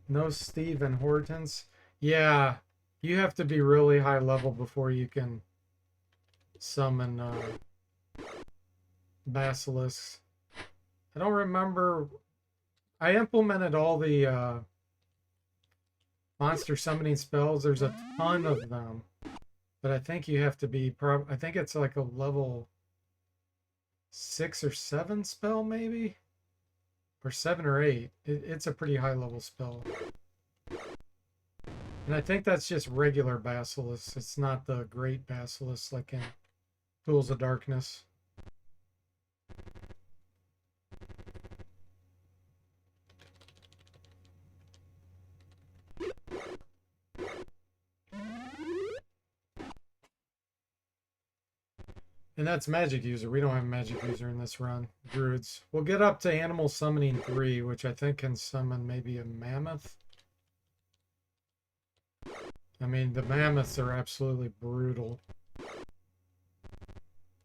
No Steve and Hortense. Yeah, you have to be really high level before you can summon basilisks. I don't remember. I implemented all the monster summoning spells. There's a ton of them, but I think you have to be I think it's like a level 6 or 7 spell, maybe, or 7 or 8. It's a pretty high level spell. And I think that's just regular basilisks. It's not the great basilisks like in Tools of Darkness. And that's magic user. We don't have magic user in this run. Druids. We'll get up to animal summoning 3, which I think can summon maybe a mammoth. I mean, the mammoths are absolutely brutal.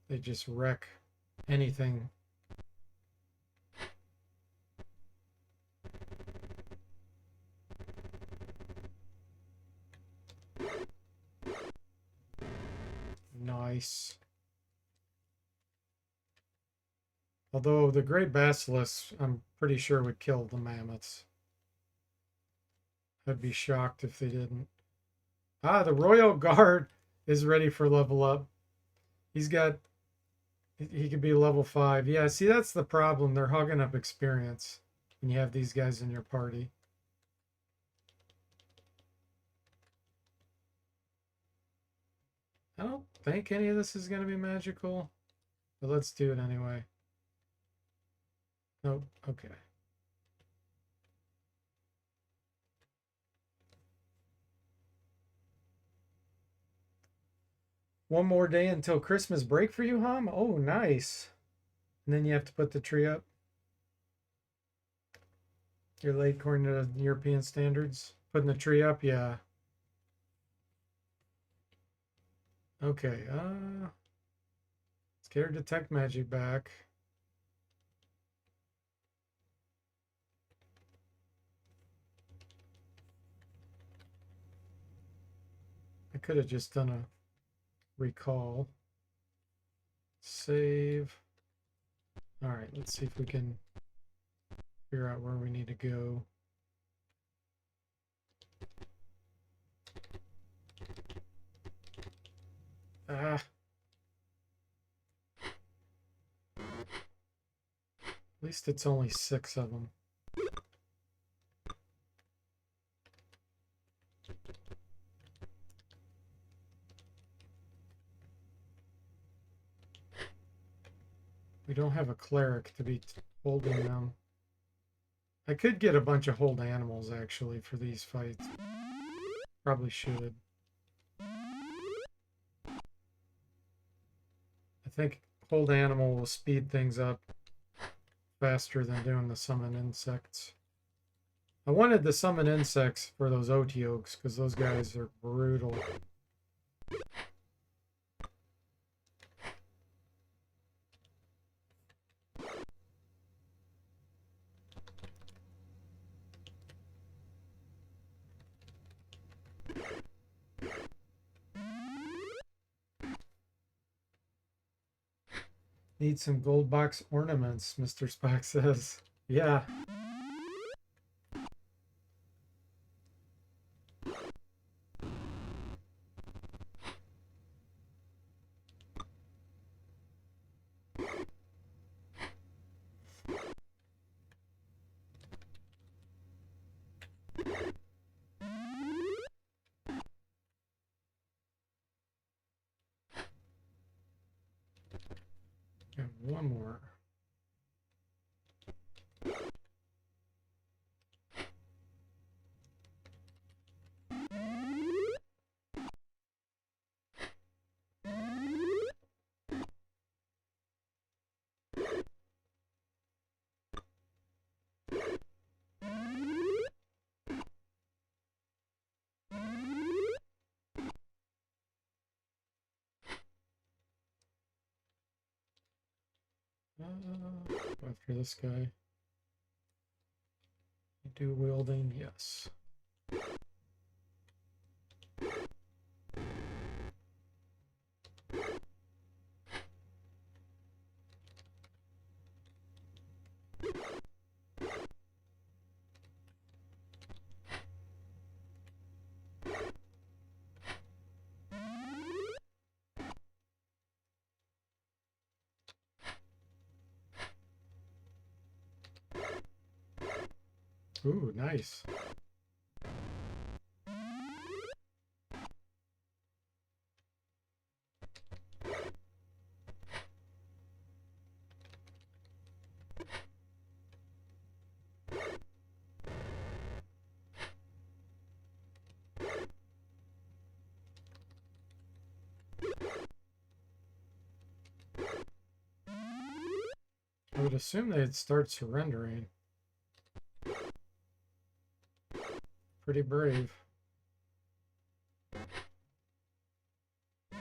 They just wreck anything. Nice. Although the Great Basilisk, I'm pretty sure would kill the mammoths. I'd be shocked if they didn't. Ah, the Royal Guard is ready for level up. He could be level 5. Yeah, see, that's the problem. They're hogging up experience when you have these guys in your party. I don't think any of this is going to be magical, but let's do it anyway. Nope. Okay. One more day until Christmas break for you, Hom? Oh, nice. And then you have to put the tree up. You're late according to European standards. Putting the tree up, yeah. Okay, let's get our detect magic back. I could have just done a recall. Save. All right, let's see if we can figure out where we need to go. Ah. At least it's only 6 of them. We don't have a cleric to be holding them. I could get a bunch of hold animals actually for these fights. Probably should. I think hold animal will speed things up faster than doing the summon insects. I wanted the summon insects for those Oteogs because those guys are brutal. Need some gold box ornaments, Mr. Spock says. Yeah. And one more. After this guy. Do wielding, yes. Ooh, nice. I would assume they'd start surrendering. Pretty brave.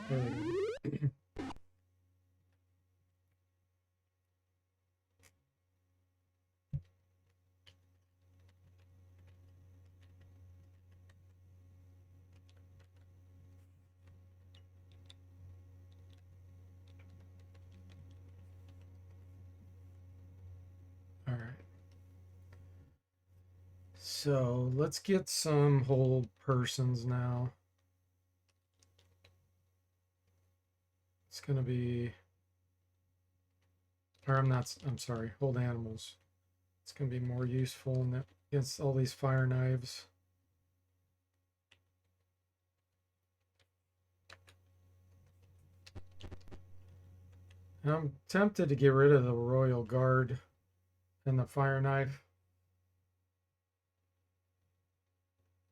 There they go. All right. So let's get some hold persons now. It's going to be, or I'm sorry, hold animals. It's going to be more useful against all these fire knives. I'm tempted to get rid of the Royal Guard and the fire knife.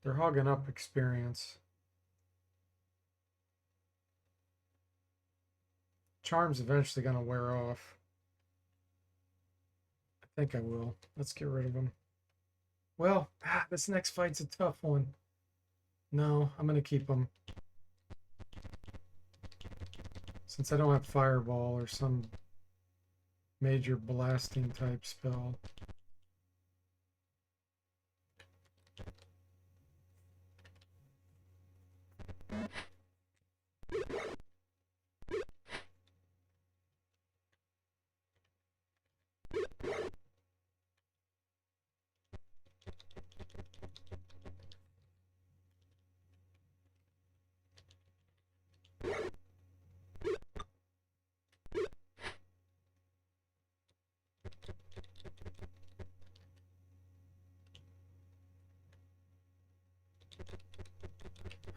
They're hogging up experience. Charm's eventually going to wear off. I think I will. Let's get rid of him. Well, this next fight's a tough one. No, I'm going to keep him. Since I don't have Fireball or some major blasting type spell.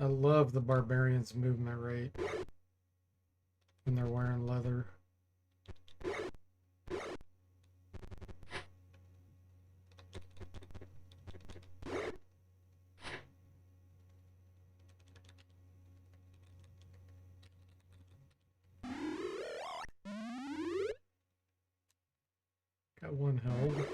I love the barbarians' movement rate when they're wearing leather. Got one held.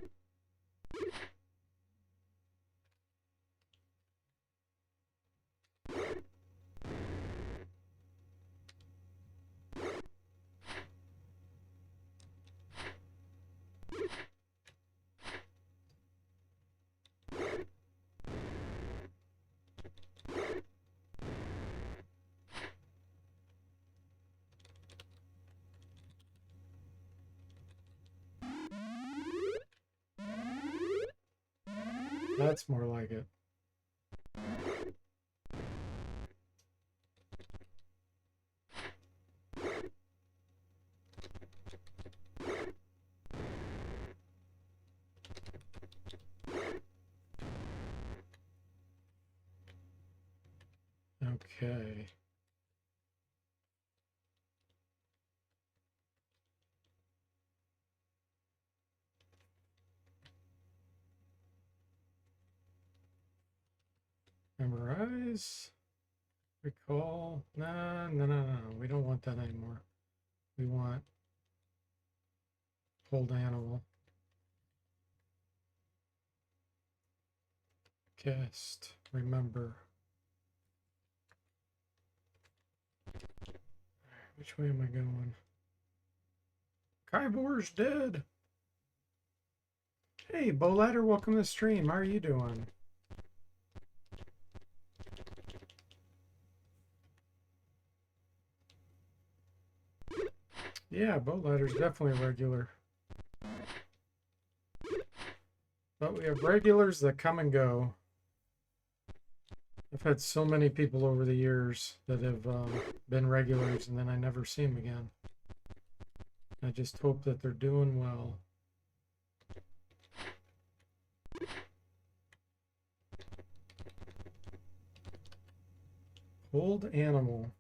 That's more like it. Okay. Memorize. Recall. No, no, no, no. We don't want that anymore. We want hold animal. Cast. Remember. Which way am I going? Kybor's dead. Hey, Bowladder, welcome to the stream. How are you doing? Yeah, Bowladder's definitely regular. But we have regulars that come and go. I've had so many people over the years that have been regulars and then I never see them again. I just hope that they're doing well. Hold animal.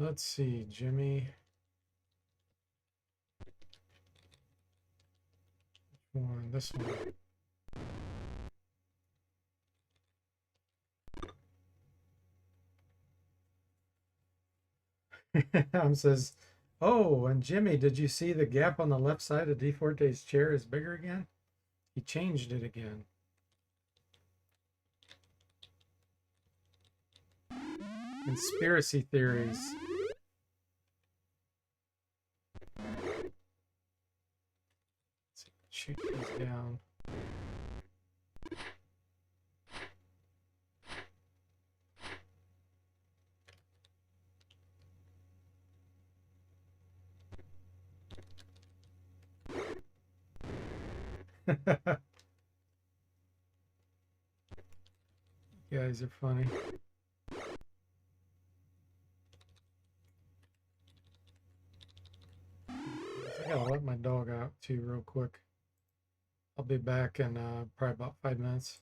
Let's see, Jimmy. Which one? This one. Says, oh, and Jimmy, did you see the gap on the left side of DFortae's chair is bigger again? He changed it again. Conspiracy theories. Let's shoot these down. You guys are funny. I gotta let my dog out too real quick. I'll be back in probably about 5 minutes.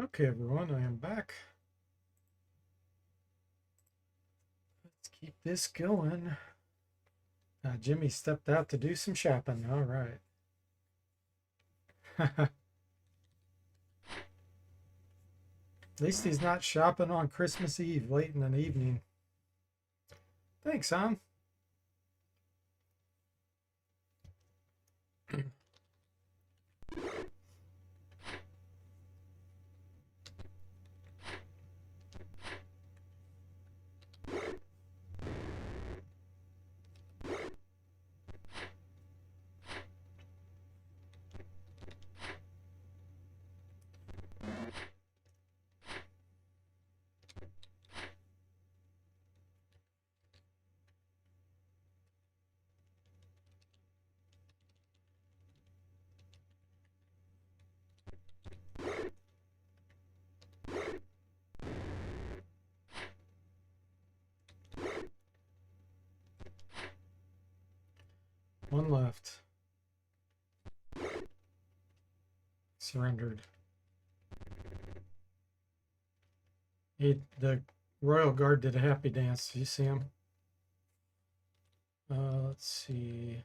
Okay, everyone, I am back. Let's keep this going. Jimmy stepped out to do some shopping. All right. At least he's not shopping on Christmas Eve late in the evening. Thanks, Sam. One left. Surrendered. The Royal Guard did a happy dance. You see him? Let's see.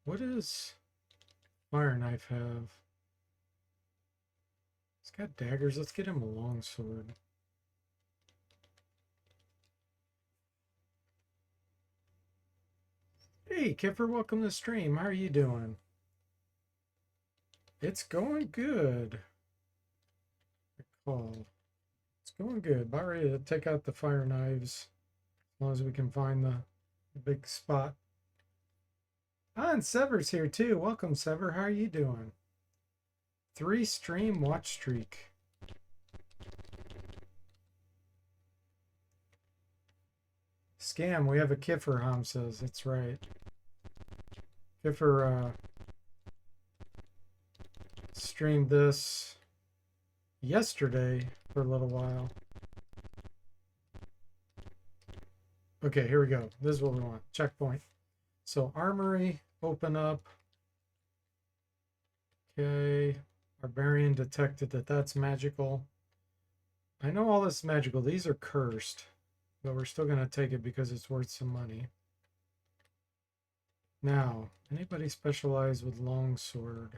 What does Fire Knife have? He's got daggers. Let's get him a longsword. Hey, Kiffer, welcome to the stream. How are you doing? It's going good. Recall. It's going good. About ready to take out the fire knives. As long as we can find the big spot. And Sever's here too. Welcome, Sever. How are you doing? 3 stream watch streak. Scam, we have a Kiffer, Ham says. That's right. Kiffer streamed this yesterday for a little while. Okay, here we go. This is what we want. Checkpoint. So armory, open up. Okay. Barbarian detected that that's magical. I know all this is magical. These are cursed. But we're still going to take it because it's worth some money. Now, anybody specialize with longsword?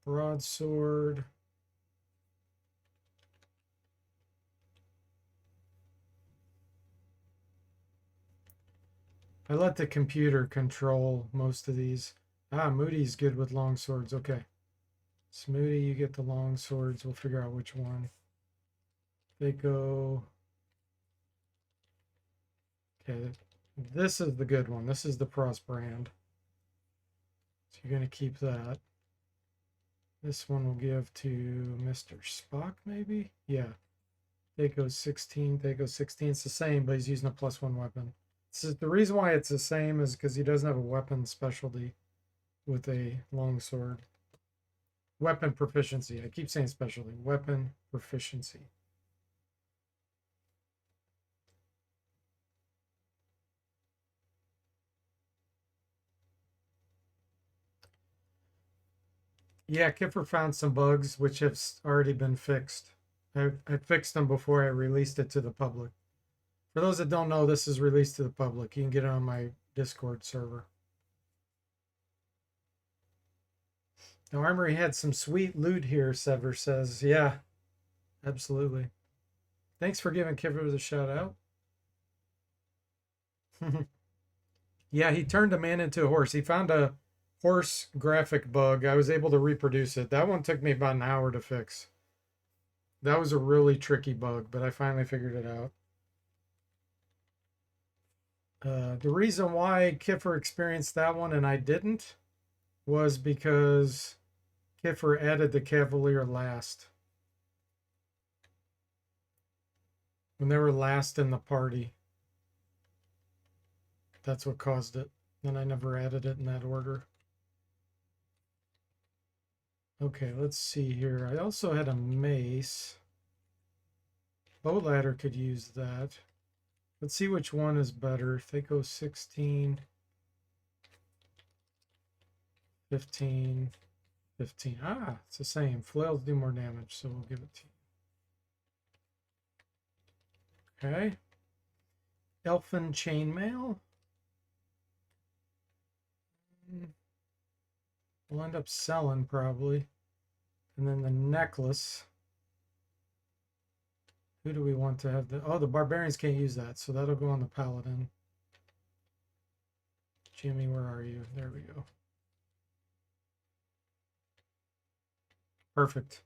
Broadsword. I let the computer control most of these. Moody's good with longswords. Okay. Smoothie, you get the long swords. We'll figure out which one. They go. Okay, this is the good one. This is the Pross brand. So you're going to keep that. This one will give to Mr. Spock, maybe? Yeah. They go 16. They go 16. It's the same, but he's using a +1 weapon. So the reason why it's the same is because he doesn't have a weapon specialty with a longsword. Weapon proficiency. I keep saying specialty. Weapon proficiency. Yeah, Kiffer found some bugs which have already been fixed. I fixed them before I released it to the public. For those that don't know, this is released to the public. You can get it on my Discord server. Now, Armory had some sweet loot here, Sever says. Yeah, absolutely. Thanks for giving Kiffer the shout out. Yeah, he turned a man into a horse. He found a horse graphic bug. I was able to reproduce it. That one took me about an hour to fix. That was a really tricky bug, but I finally figured it out. The reason why Kiffer experienced that one and I didn't was because Kiffer added the Cavalier last. When they were last in the party. That's what caused it. And I never added it in that order. Okay, let's see here. I also had a mace. Bow ladder could use that. Let's see which one is better. If they go 16, 15, 15. Ah, it's the same. Flails do more damage, so we'll give it to you. Okay. Elfin Chainmail. We'll end up selling probably. And then the necklace. Who do we want to have the... Oh, the barbarians can't use that, so that'll go on the paladin. Jimmy, where are you? There we go. Perfect.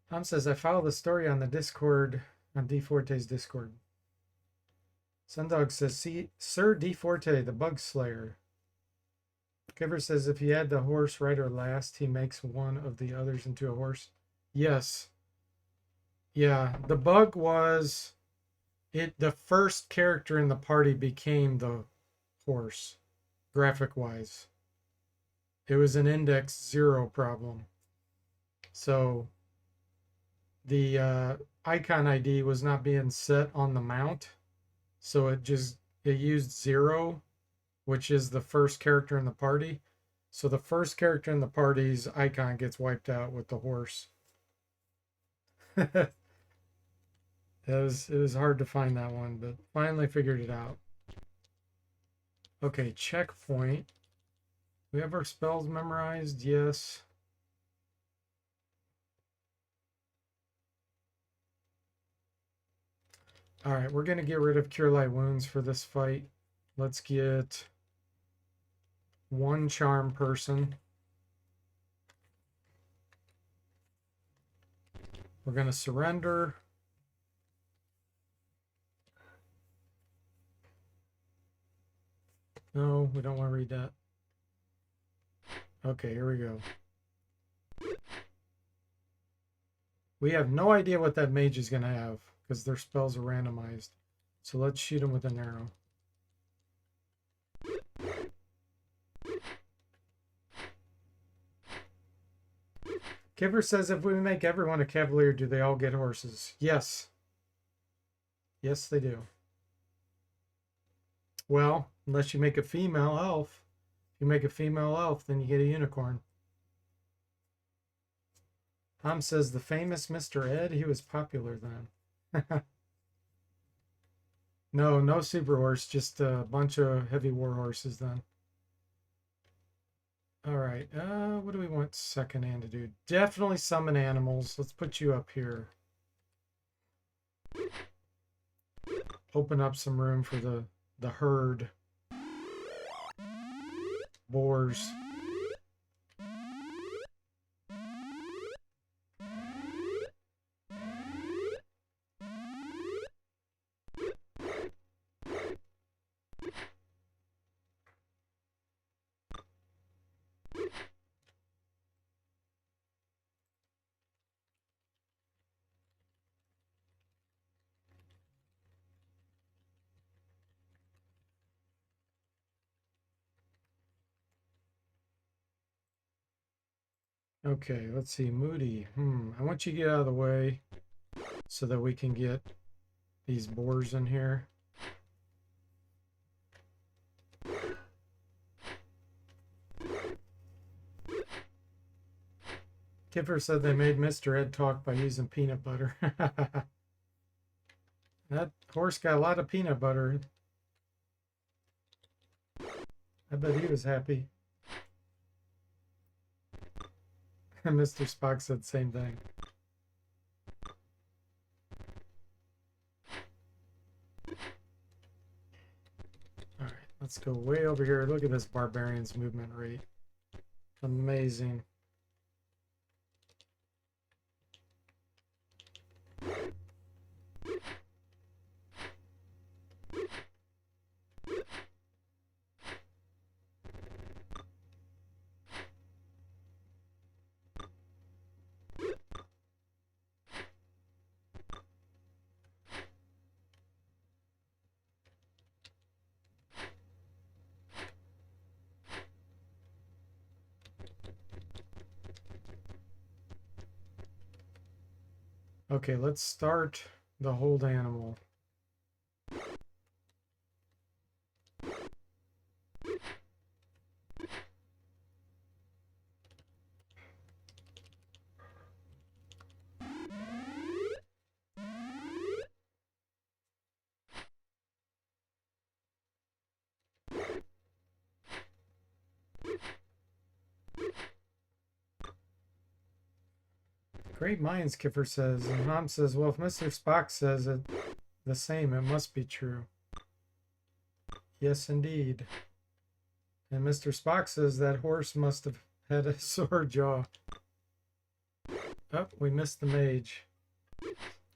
Tom says, I follow the story on the Discord, on DFortae's Discord. Sundog says, see, Sir DFortae, the bug slayer. Giver says, if you add the horse right or last, he makes one of the others into a horse. Yes. Yeah, the bug was, the first character in the party became the horse, graphic-wise. It was an index 0 problem. So the icon ID was not being set on the mount. So it used 0, which is the first character in the party. So the first character in the party's icon gets wiped out with the horse. It was hard to find that one, but finally figured it out. Okay, checkpoint. We have our spells memorized, yes. All right, we're going to get rid of Cure Light Wounds for this fight. Let's get one charm person. We're going to surrender. No, we don't want to read that. Okay, here we go. We have no idea what that mage is going to have because their spells are randomized. So let's shoot him with an arrow. Kipper says, if we make everyone a cavalier, do they all get horses? Yes. Yes, they do. Well, unless you make a female elf. If you make a female elf, then you get a unicorn. Tom says, the famous Mr. Ed, he was popular then. No super horse, just a bunch of heavy war horses then. All right, what do we want second hand to do? Definitely summon animals. Let's put you up here. Open up some room for the herd. Boars. Okay, let's see. Moody. I want you to get out of the way so that we can get these boars in here. Kipper said they made Mr. Ed talk by using peanut butter. That horse got a lot of peanut butter. I bet he was happy. Mr. Spock said the same thing. All right, let's go way over here. Look at this barbarian's movement rate. Amazing. Okay, let's start the hold animal. Great minds, Kiffer says. And Mom says, well, if Mr. Spock says it the same, it must be true. Yes, indeed. And Mr. Spock says that horse must have had a sore jaw. Oh, we missed the mage.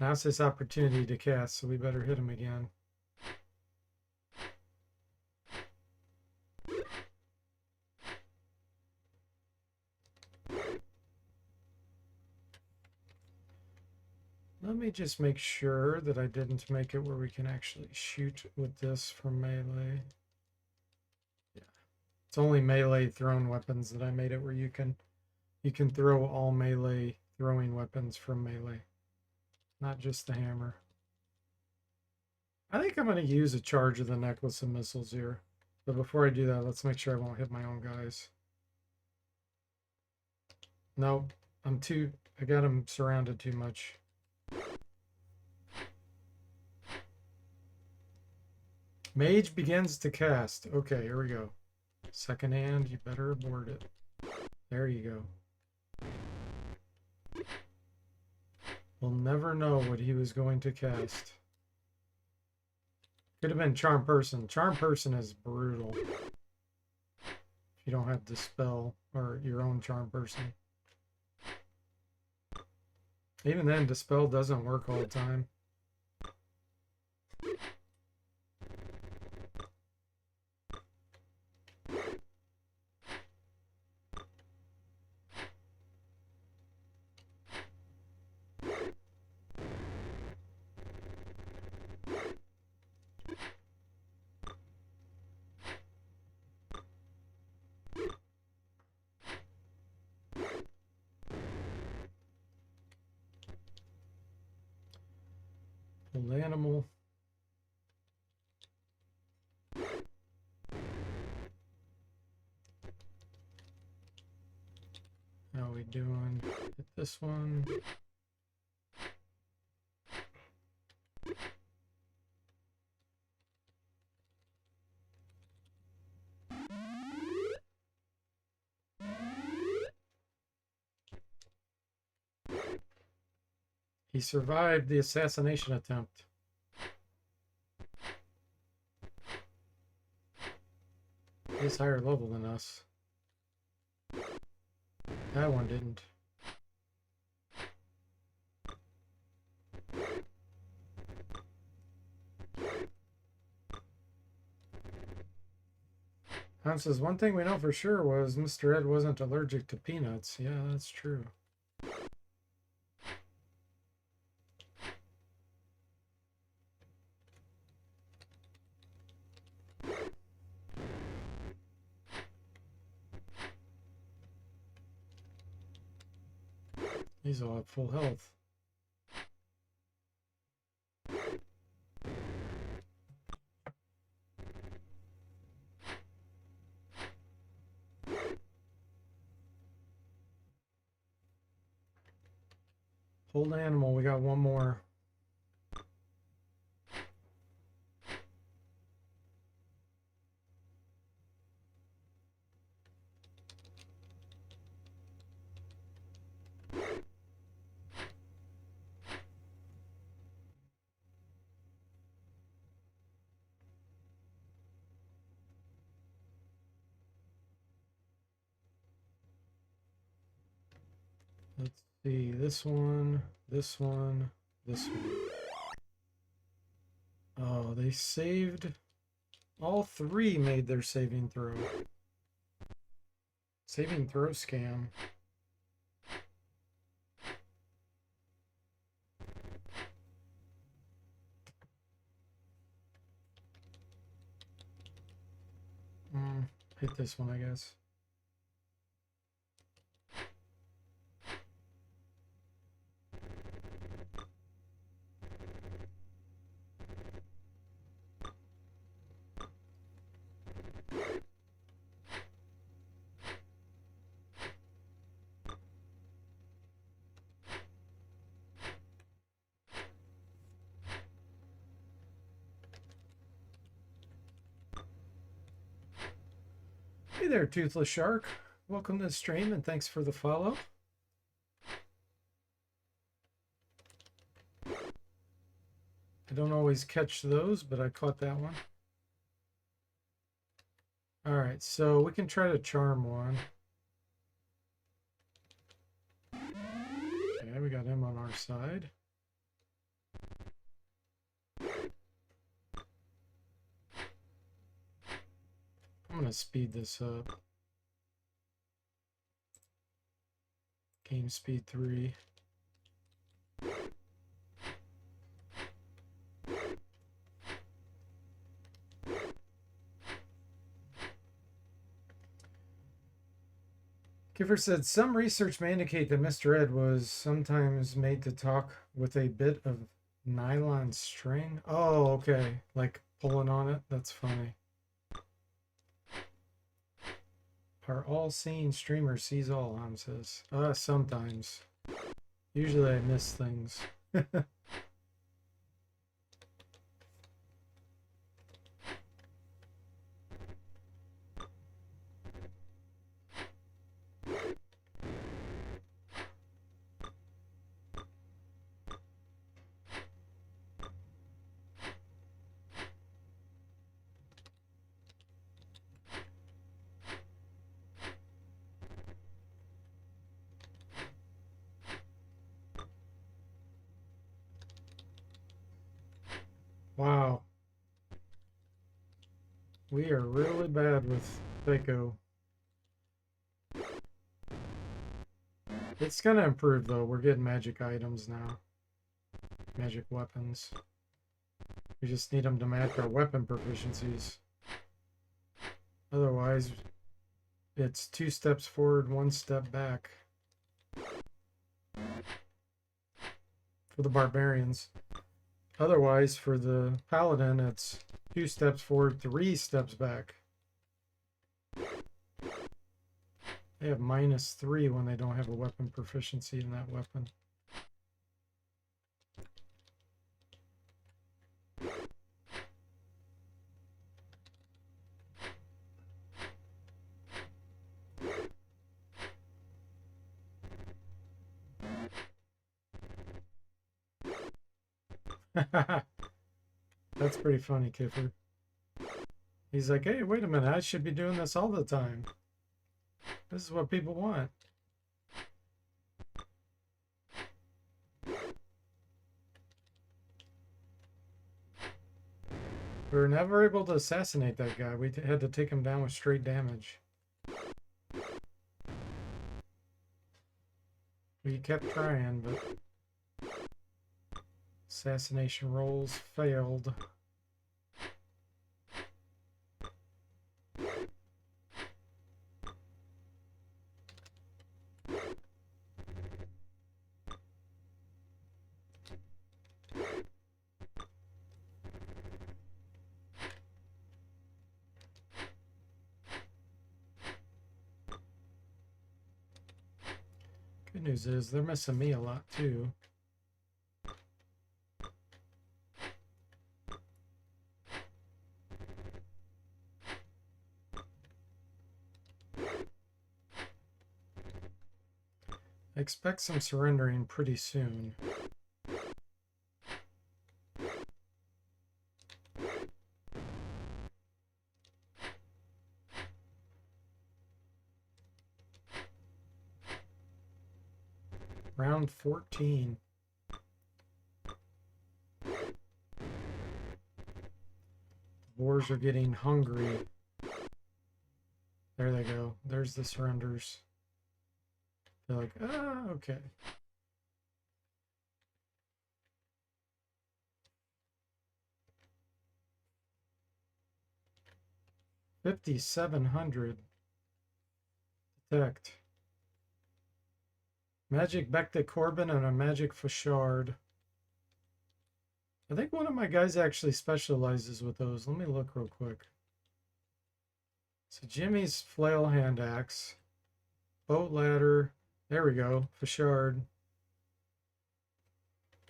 Now's his opportunity to cast, so we better hit him again. Let me just make sure that I didn't make it where we can actually shoot with this from melee. Yeah. It's only melee thrown weapons that I made it where you can throw all melee throwing weapons from melee, not just the hammer. I think I'm going to use a charge of the necklace of missiles here. But before I do that, let's make sure I won't hit my own guys. Nope. I got him surrounded too much. Mage begins to cast. Okay, here we go. Second hand, you better abort it. There you go. We'll never know what he was going to cast. Could have been Charm Person. Charm Person is brutal. If you don't have Dispel or your own Charm Person. Even then, Dispel doesn't work all the time. Old animal. How we doing? Hit this one. He survived the assassination attempt. He's higher level than us. That one didn't. Hans says, one thing we know for sure was Mr. Ed wasn't allergic to peanuts. Yeah, that's true. He's all at full health. Hold animal, we got one more. Let's see, this one, this one, this one. Oh, they saved. All three made their saving throw. Saving throw scam. Hit this one, I guess. Hey there, Toothless Shark. Welcome to the stream and thanks for the follow. I don't always catch those, but I caught that one. All right, so we can try to charm one. Okay, we got him on our side. I'm going to speed this up. Game speed 3. Kiffer said, some research may indicate that Mr. Ed was sometimes made to talk with a bit of nylon string. Oh, okay. Like pulling on it. That's funny. Our all-seeing streamer sees all, Ham says. Sometimes. Usually I miss things. Wow. We are really bad with Psycho. It's gonna improve though. We're getting magic items now. Magic weapons. We just need them to match our weapon proficiencies. Otherwise, it's 2 steps forward, 1 step back. For the barbarians. Otherwise, for the paladin, it's 2 steps forward, 3 steps back. They have -3 when they don't have a weapon proficiency in that weapon. That's pretty funny, Kiffer. He's like, hey, wait a minute, I should be doing this all the time. This is what people want. We were never able to assassinate that guy. We had to take him down with straight damage. We kept trying, but assassination rolls failed. Good news is they're missing me a lot too. I expect some surrendering pretty soon. Round 14. Boars are getting hungry. There they go. There's the surrenders. They're like, ah, okay. $5,700. Detect. Magic Becta Corbin and a Magic Fashard. I think one of my guys actually specializes with those. Let me look real quick. So Jimmy's Flail Hand Axe. Boat Ladder. There we go. Fashard.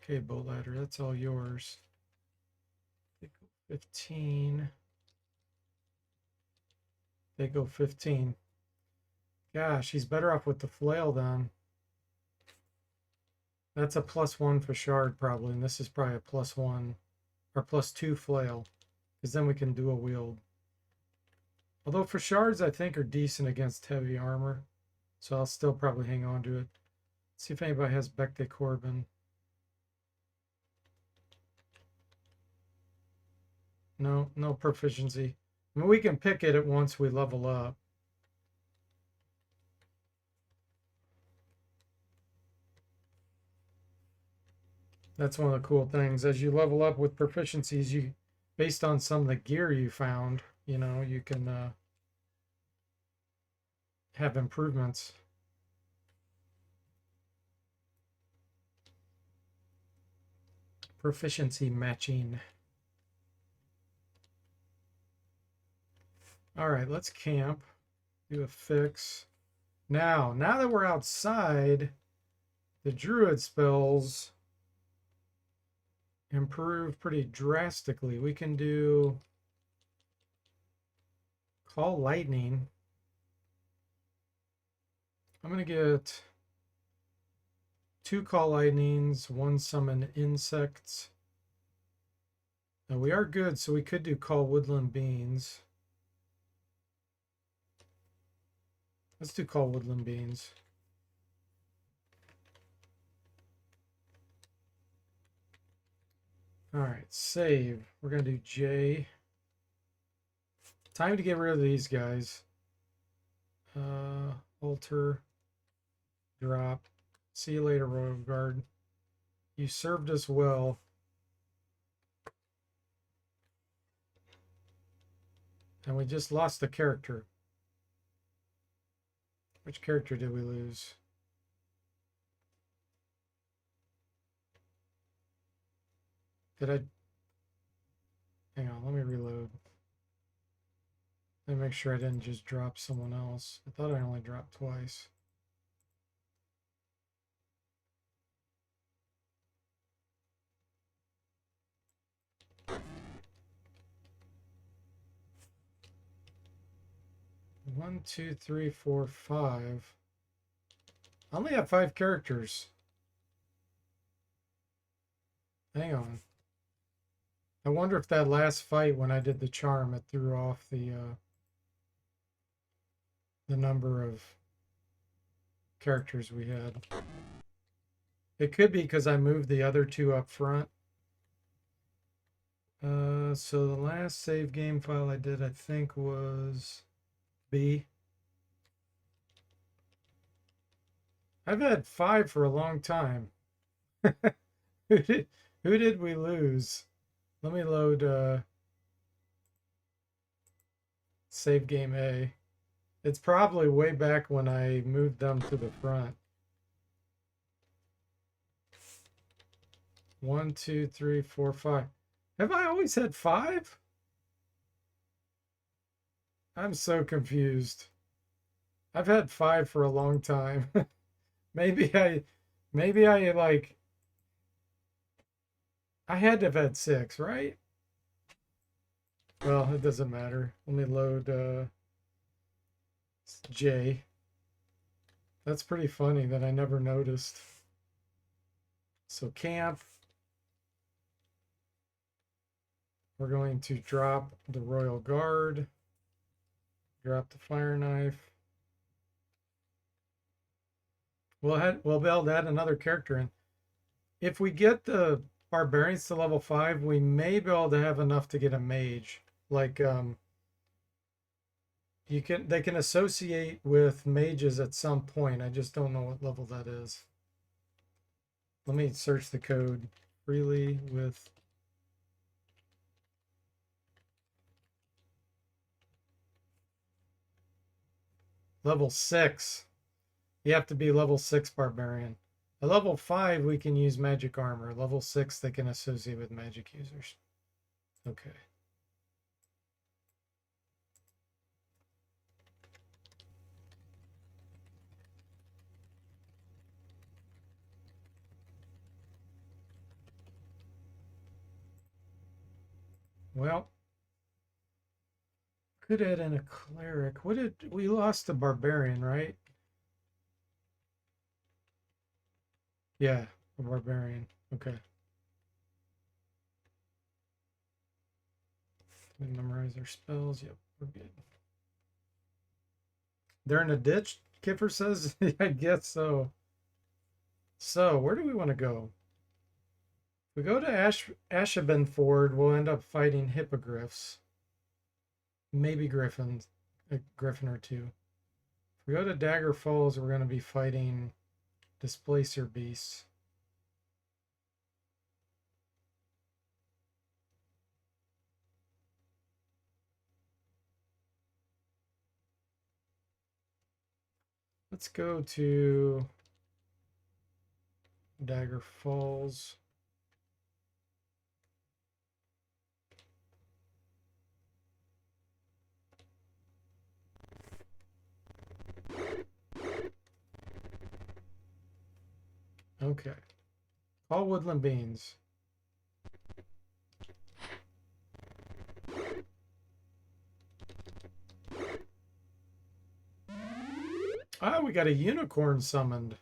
Okay, Boat Ladder. That's all yours. 15. They go 15. Gosh, he's better off with the flail then. That's a +1 for shard probably, and this is probably a +1 or +2 flail, because then we can dual wield. Although for shards, I think are decent against heavy armor, so I'll still probably hang on to it. Let's see if anybody has Becte Corbin. No, no proficiency. I mean, we can pick it once we level up. That's one of the cool things. As you level up with proficiencies, you, based on some of the gear you found, you know, you can have improvements. Proficiency matching. All right, let's camp. Do a fix. Now that we're outside, the druid spells improve pretty drastically. We can do Call Lightning. I'm going to get 2 Call Lightnings, 1 Summon Insects. Now we are good, so we could do Call Woodland Beans. Let's do Call Woodland Beans. All right, save. We're going to do J. Time to get rid of these guys. Alter. Drop. See you later, Royal Guard. You served us well. And we just lost a character. Which character did we lose? Did I? Hang on, let me reload. Let me make sure I didn't just drop someone else. I thought I only dropped twice. One, two, three, four, five. I only have 5 characters. Hang on. I wonder if that last fight when I did the charm, it threw off the number of characters we had. It could be because I moved the other 2 up front. So the last save game file I did, I think, was B. I've had 5 for a long time. who did we lose? Let me load save game A. It's probably way back when I moved them to the front. 1, 2, 3, 4, 5. Have I always had 5? I'm so confused. I've had 5 for a long time. maybe I like, I had to have had 6, right? Well, it doesn't matter. Let me load J. That's pretty funny that I never noticed. So camp. We're going to drop the Royal Guard. Drop the Fire Knife. We'll be able to add another character in. If we get the Barbarians to level 5, we may be able to have enough to get a mage. Like they can associate with mages at some point. I just don't know what level that is. Let me search the code freely with level 6. You have to be level 6 barbarian. At level 5, we can use magic armor. Level 6, they can associate with magic users. Okay. Well, Could add in a cleric. What did we lost a barbarian, right? Yeah, a barbarian. Okay. We memorize our spells. Yep, we're good. They're in a ditch, Kipper says. I guess so. So, where do we want to go? If we go to Ashaben Ford, we'll end up fighting hippogriffs. Maybe griffins, a griffin or two. If we go to Dagger Falls, we're going to be fighting displacer beasts. Let's go to Dagger Falls. Okay. All woodland beans. Ah, we got a unicorn summoned.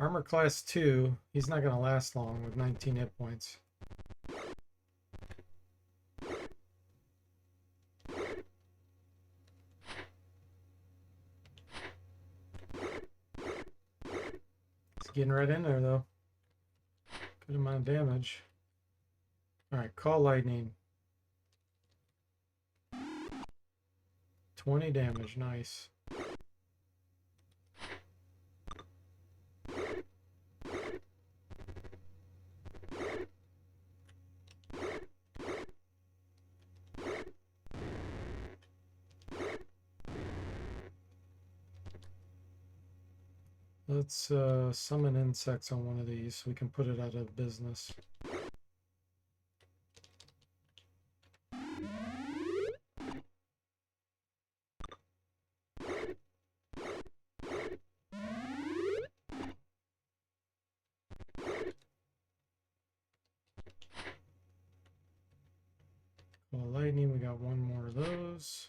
Armor class 2. He's not going to last long with 19 hit points. He's getting right in there, though. Good amount of damage. Alright, call lightning. 20 damage, nice. Let's summon insects on one of these so we can put it out of business. Well, lightning, we got one more of those.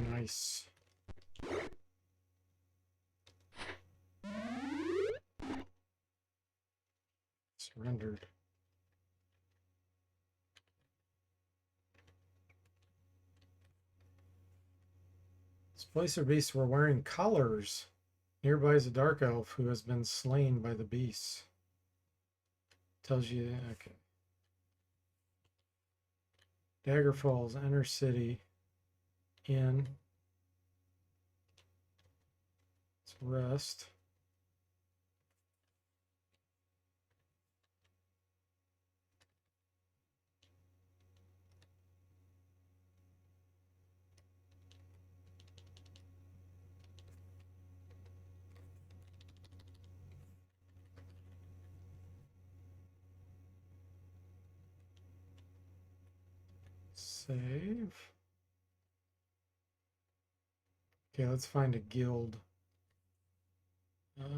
Nice. Surrendered. Displacer beasts were wearing collars. Nearby is a dark elf who has been slain by the beasts. Tells you, okay. Dagger Falls, Enter City, Inn. Let's rest. Save. Okay, let's find a guild.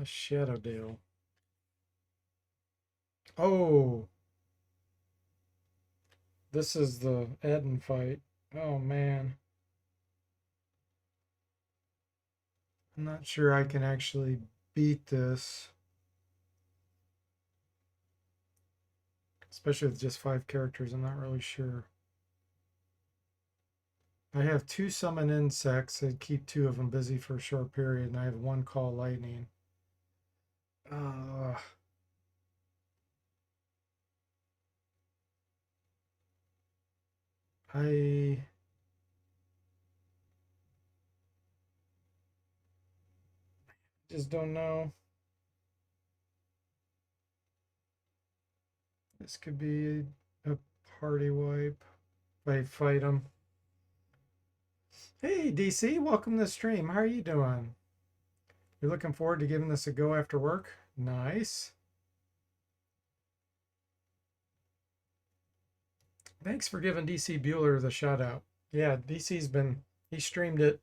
Shadowdale. Oh! This is the Eden fight. Oh man. I'm not sure I can actually beat this. Especially with just 5 characters, I'm not really sure. I have 2 summon insects and keep 2 of them busy for a short period, and I have 1 call lightning. Uh, I just don't know. This could be a party wipe if I fight him. Hey, DC, welcome to the stream. How are you doing? You're looking forward to giving this a go after work? Nice. Thanks for giving DC Bueller the shout out. Yeah, he streamed it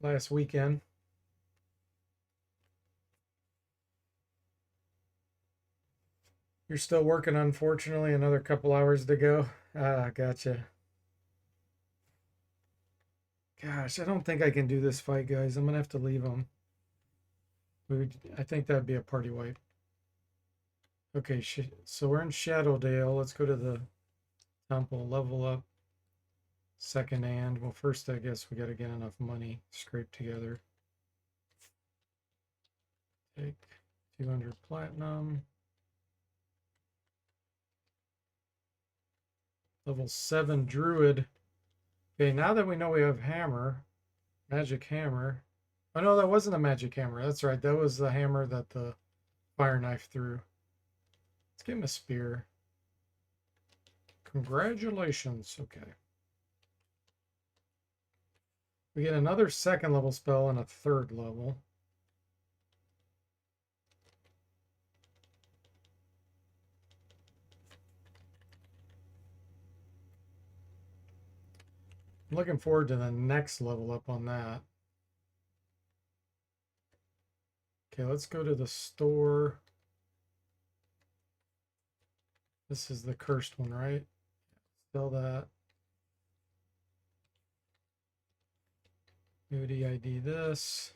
last weekend. You're still working, unfortunately, another couple hours to go. Ah, gotcha. Gosh, I don't think I can do this fight, guys. I'm gonna have to leave him. I think that'd be a party wipe. Okay, so we're in Shadowdale. Let's go to the temple, level up. Second hand. Well, first, I guess we got to get enough money scraped together. Take 200 platinum. Level 7 druid. Okay, now that we know we have hammer, magic hammer. Oh no, that wasn't a magic hammer. That's right. That was the hammer that the fire knife threw. Let's give him a spear. Congratulations. Okay. We get another second level spell and a third level. I'm looking forward to the next level up on that. Okay, let's go to the store. This is the cursed one, right? Sell that. Moody ID this.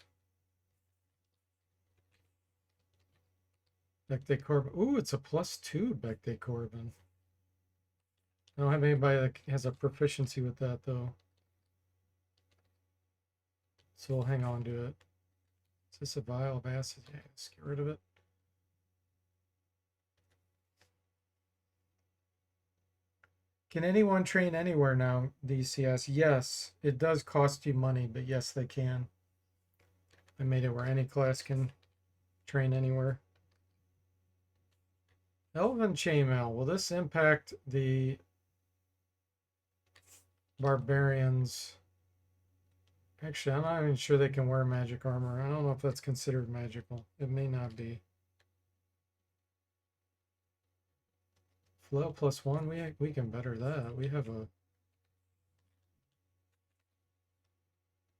Becte Corbin. Ooh, it's a +2 Becte Corbin. I don't have anybody that has a proficiency with that though. So we'll hang on to it. Is this a vial of acid? Yeah, let's get rid of it. Can anyone train anywhere now, DCS? Yes, it does cost you money, but yes, they can. I made it where any class can train anywhere. Elven Chainmail. Will this impact the barbarians? Actually, I'm not even sure they can wear magic armor. I don't know if that's considered magical. It may not be. Flail +1. We can better that. We have a.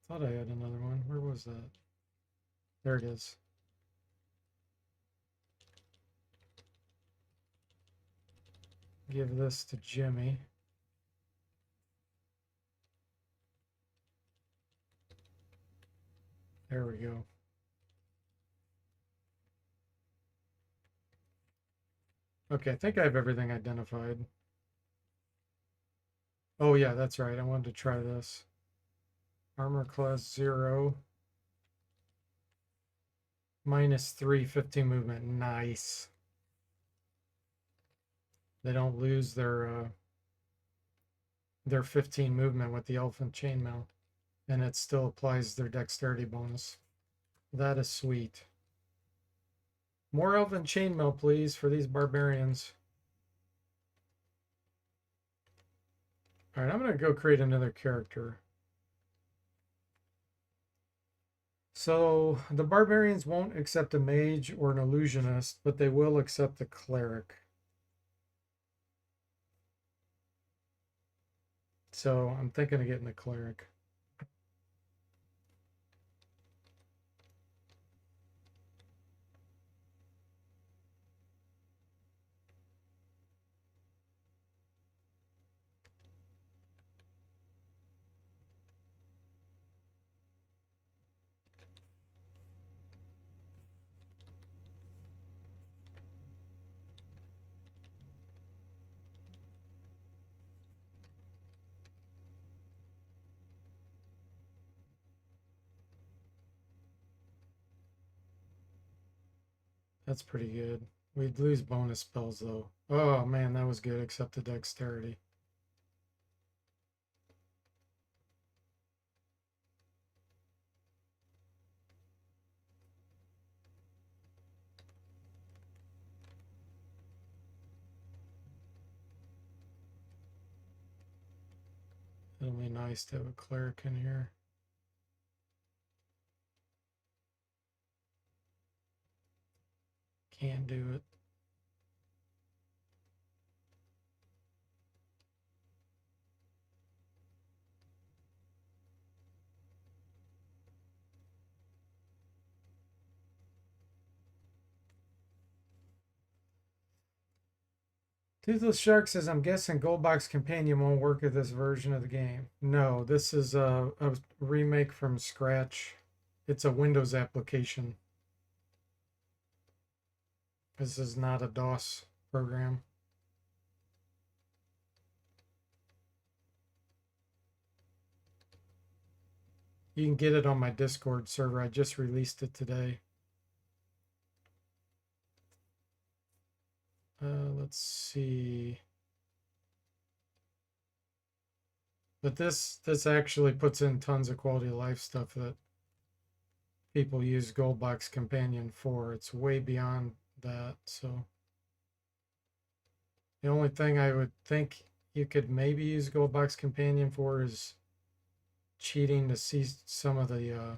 Thought I had another one. Where was that? There it is. Give this to Jimmy. There we go. Okay, I think I have everything identified. Oh yeah, that's right. I wanted to try this. Armor class 0. -3, 15 movement. Nice. They don't lose their 15 movement with the Elven Chainmail. And it still applies their dexterity bonus. That is sweet. More Elven Chainmail, please, for these barbarians. All right, I'm going to go create another character. So the barbarians won't accept a mage or an illusionist, but they will accept a cleric. So I'm thinking of getting a cleric. That's pretty good. We'd lose bonus spells though. Oh man, that was good except the dexterity. It'll be nice to have a cleric in here. Can't do it. Toothless Shark says, I'm guessing Goldbox Companion won't work with this version of the game. No, this is a remake from scratch. It's a Windows application. This is not a DOS program. You can get it on my Discord server. I just released it today. Let's see. But this actually puts in tons of quality of life stuff that people use Goldbox Companion for. It's way beyond that. So the only thing I would think you could maybe use Goldbox Companion for is cheating to see some of the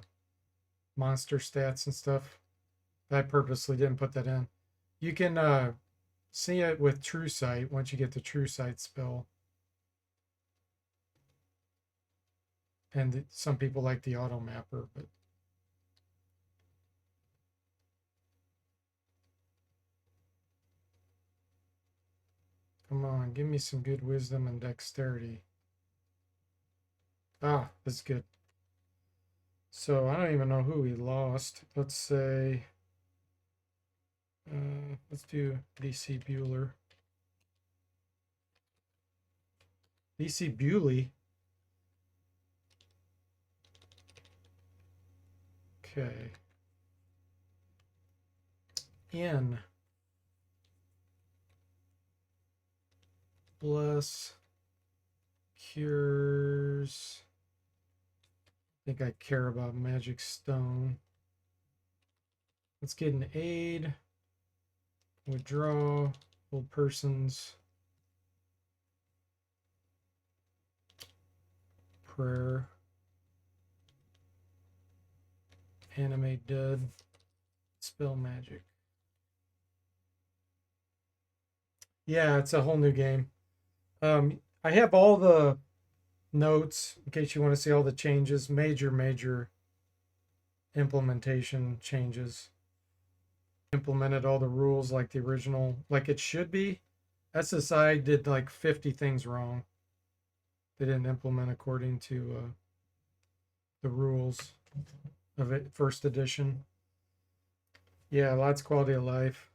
monster stats and stuff. I purposely didn't put that in. You can see it with True Sight once you get the True Sight spell. And some people like the auto mapper, but come on, give me some good wisdom and dexterity. Ah, that's good. So I don't even know who we lost. Let's say, let's do DC Bueller. DC Bewley. Okay. In. Bless. Cures. I think I care about Magic Stone. Let's get an aid. Withdraw. Old persons. Prayer. Animate dead. Spell magic. Yeah, it's a whole new game. I have all the notes in case you want to see all the changes, major implementation changes. Implemented all the rules like the original, like it should be. SSI did like 50 things wrong. They didn't implement according to the rules of it, first edition. Yeah, lots of quality of life.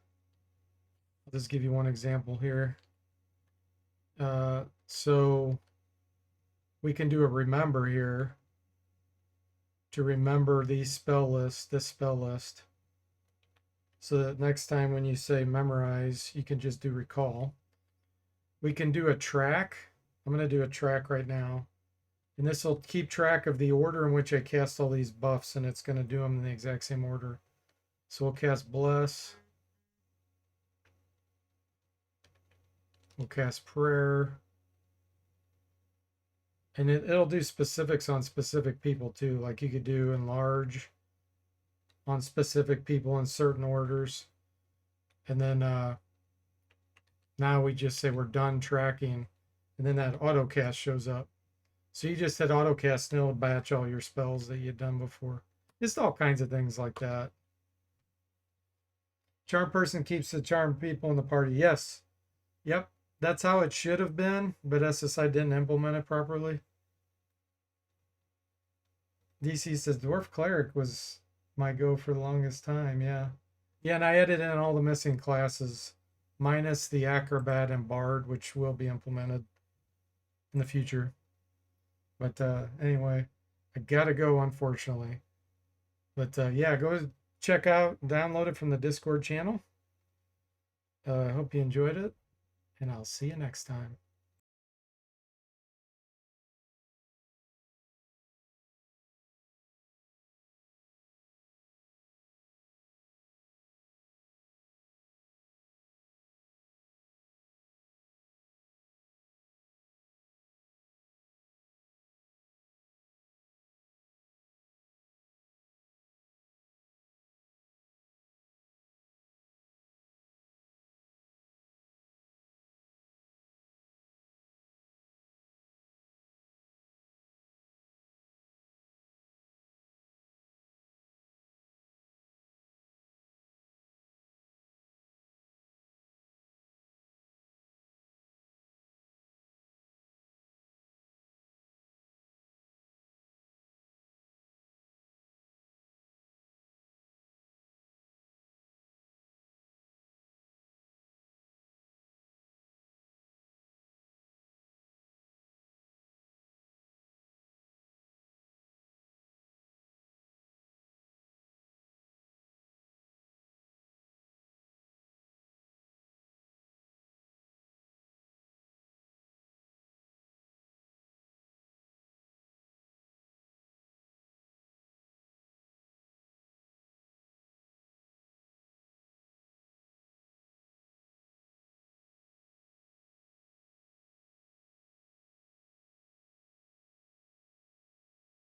I'll just give you one example here. So we can do a remember here to remember these spell lists, this spell list. So that next time when you say memorize, you can just do recall. We can do a track. I'm going to do a track right now. And this will keep track of the order in which I cast all these buffs, and it's going to do them in the exact same order. So we'll cast Bless. We'll cast Prayer. And it'll do specifics on specific people too. Like you could do Enlarge on specific people in certain orders. And then now we just say we're done tracking. And then that autocast shows up. So you just hit autocast and it'll batch all your spells that you've done before. Just all kinds of things like that. Charm person keeps the charmed people in the party. Yes. Yep. That's how it should have been, but SSI didn't implement it properly. DC says Dwarf Cleric was my go for the longest time. Yeah. Yeah, and I added in all the missing classes, minus the Acrobat and Bard, which will be implemented in the future. But anyway, I gotta go, unfortunately. But yeah, go check out, download it from the Discord channel. I hope you enjoyed it, and I'll see you next time.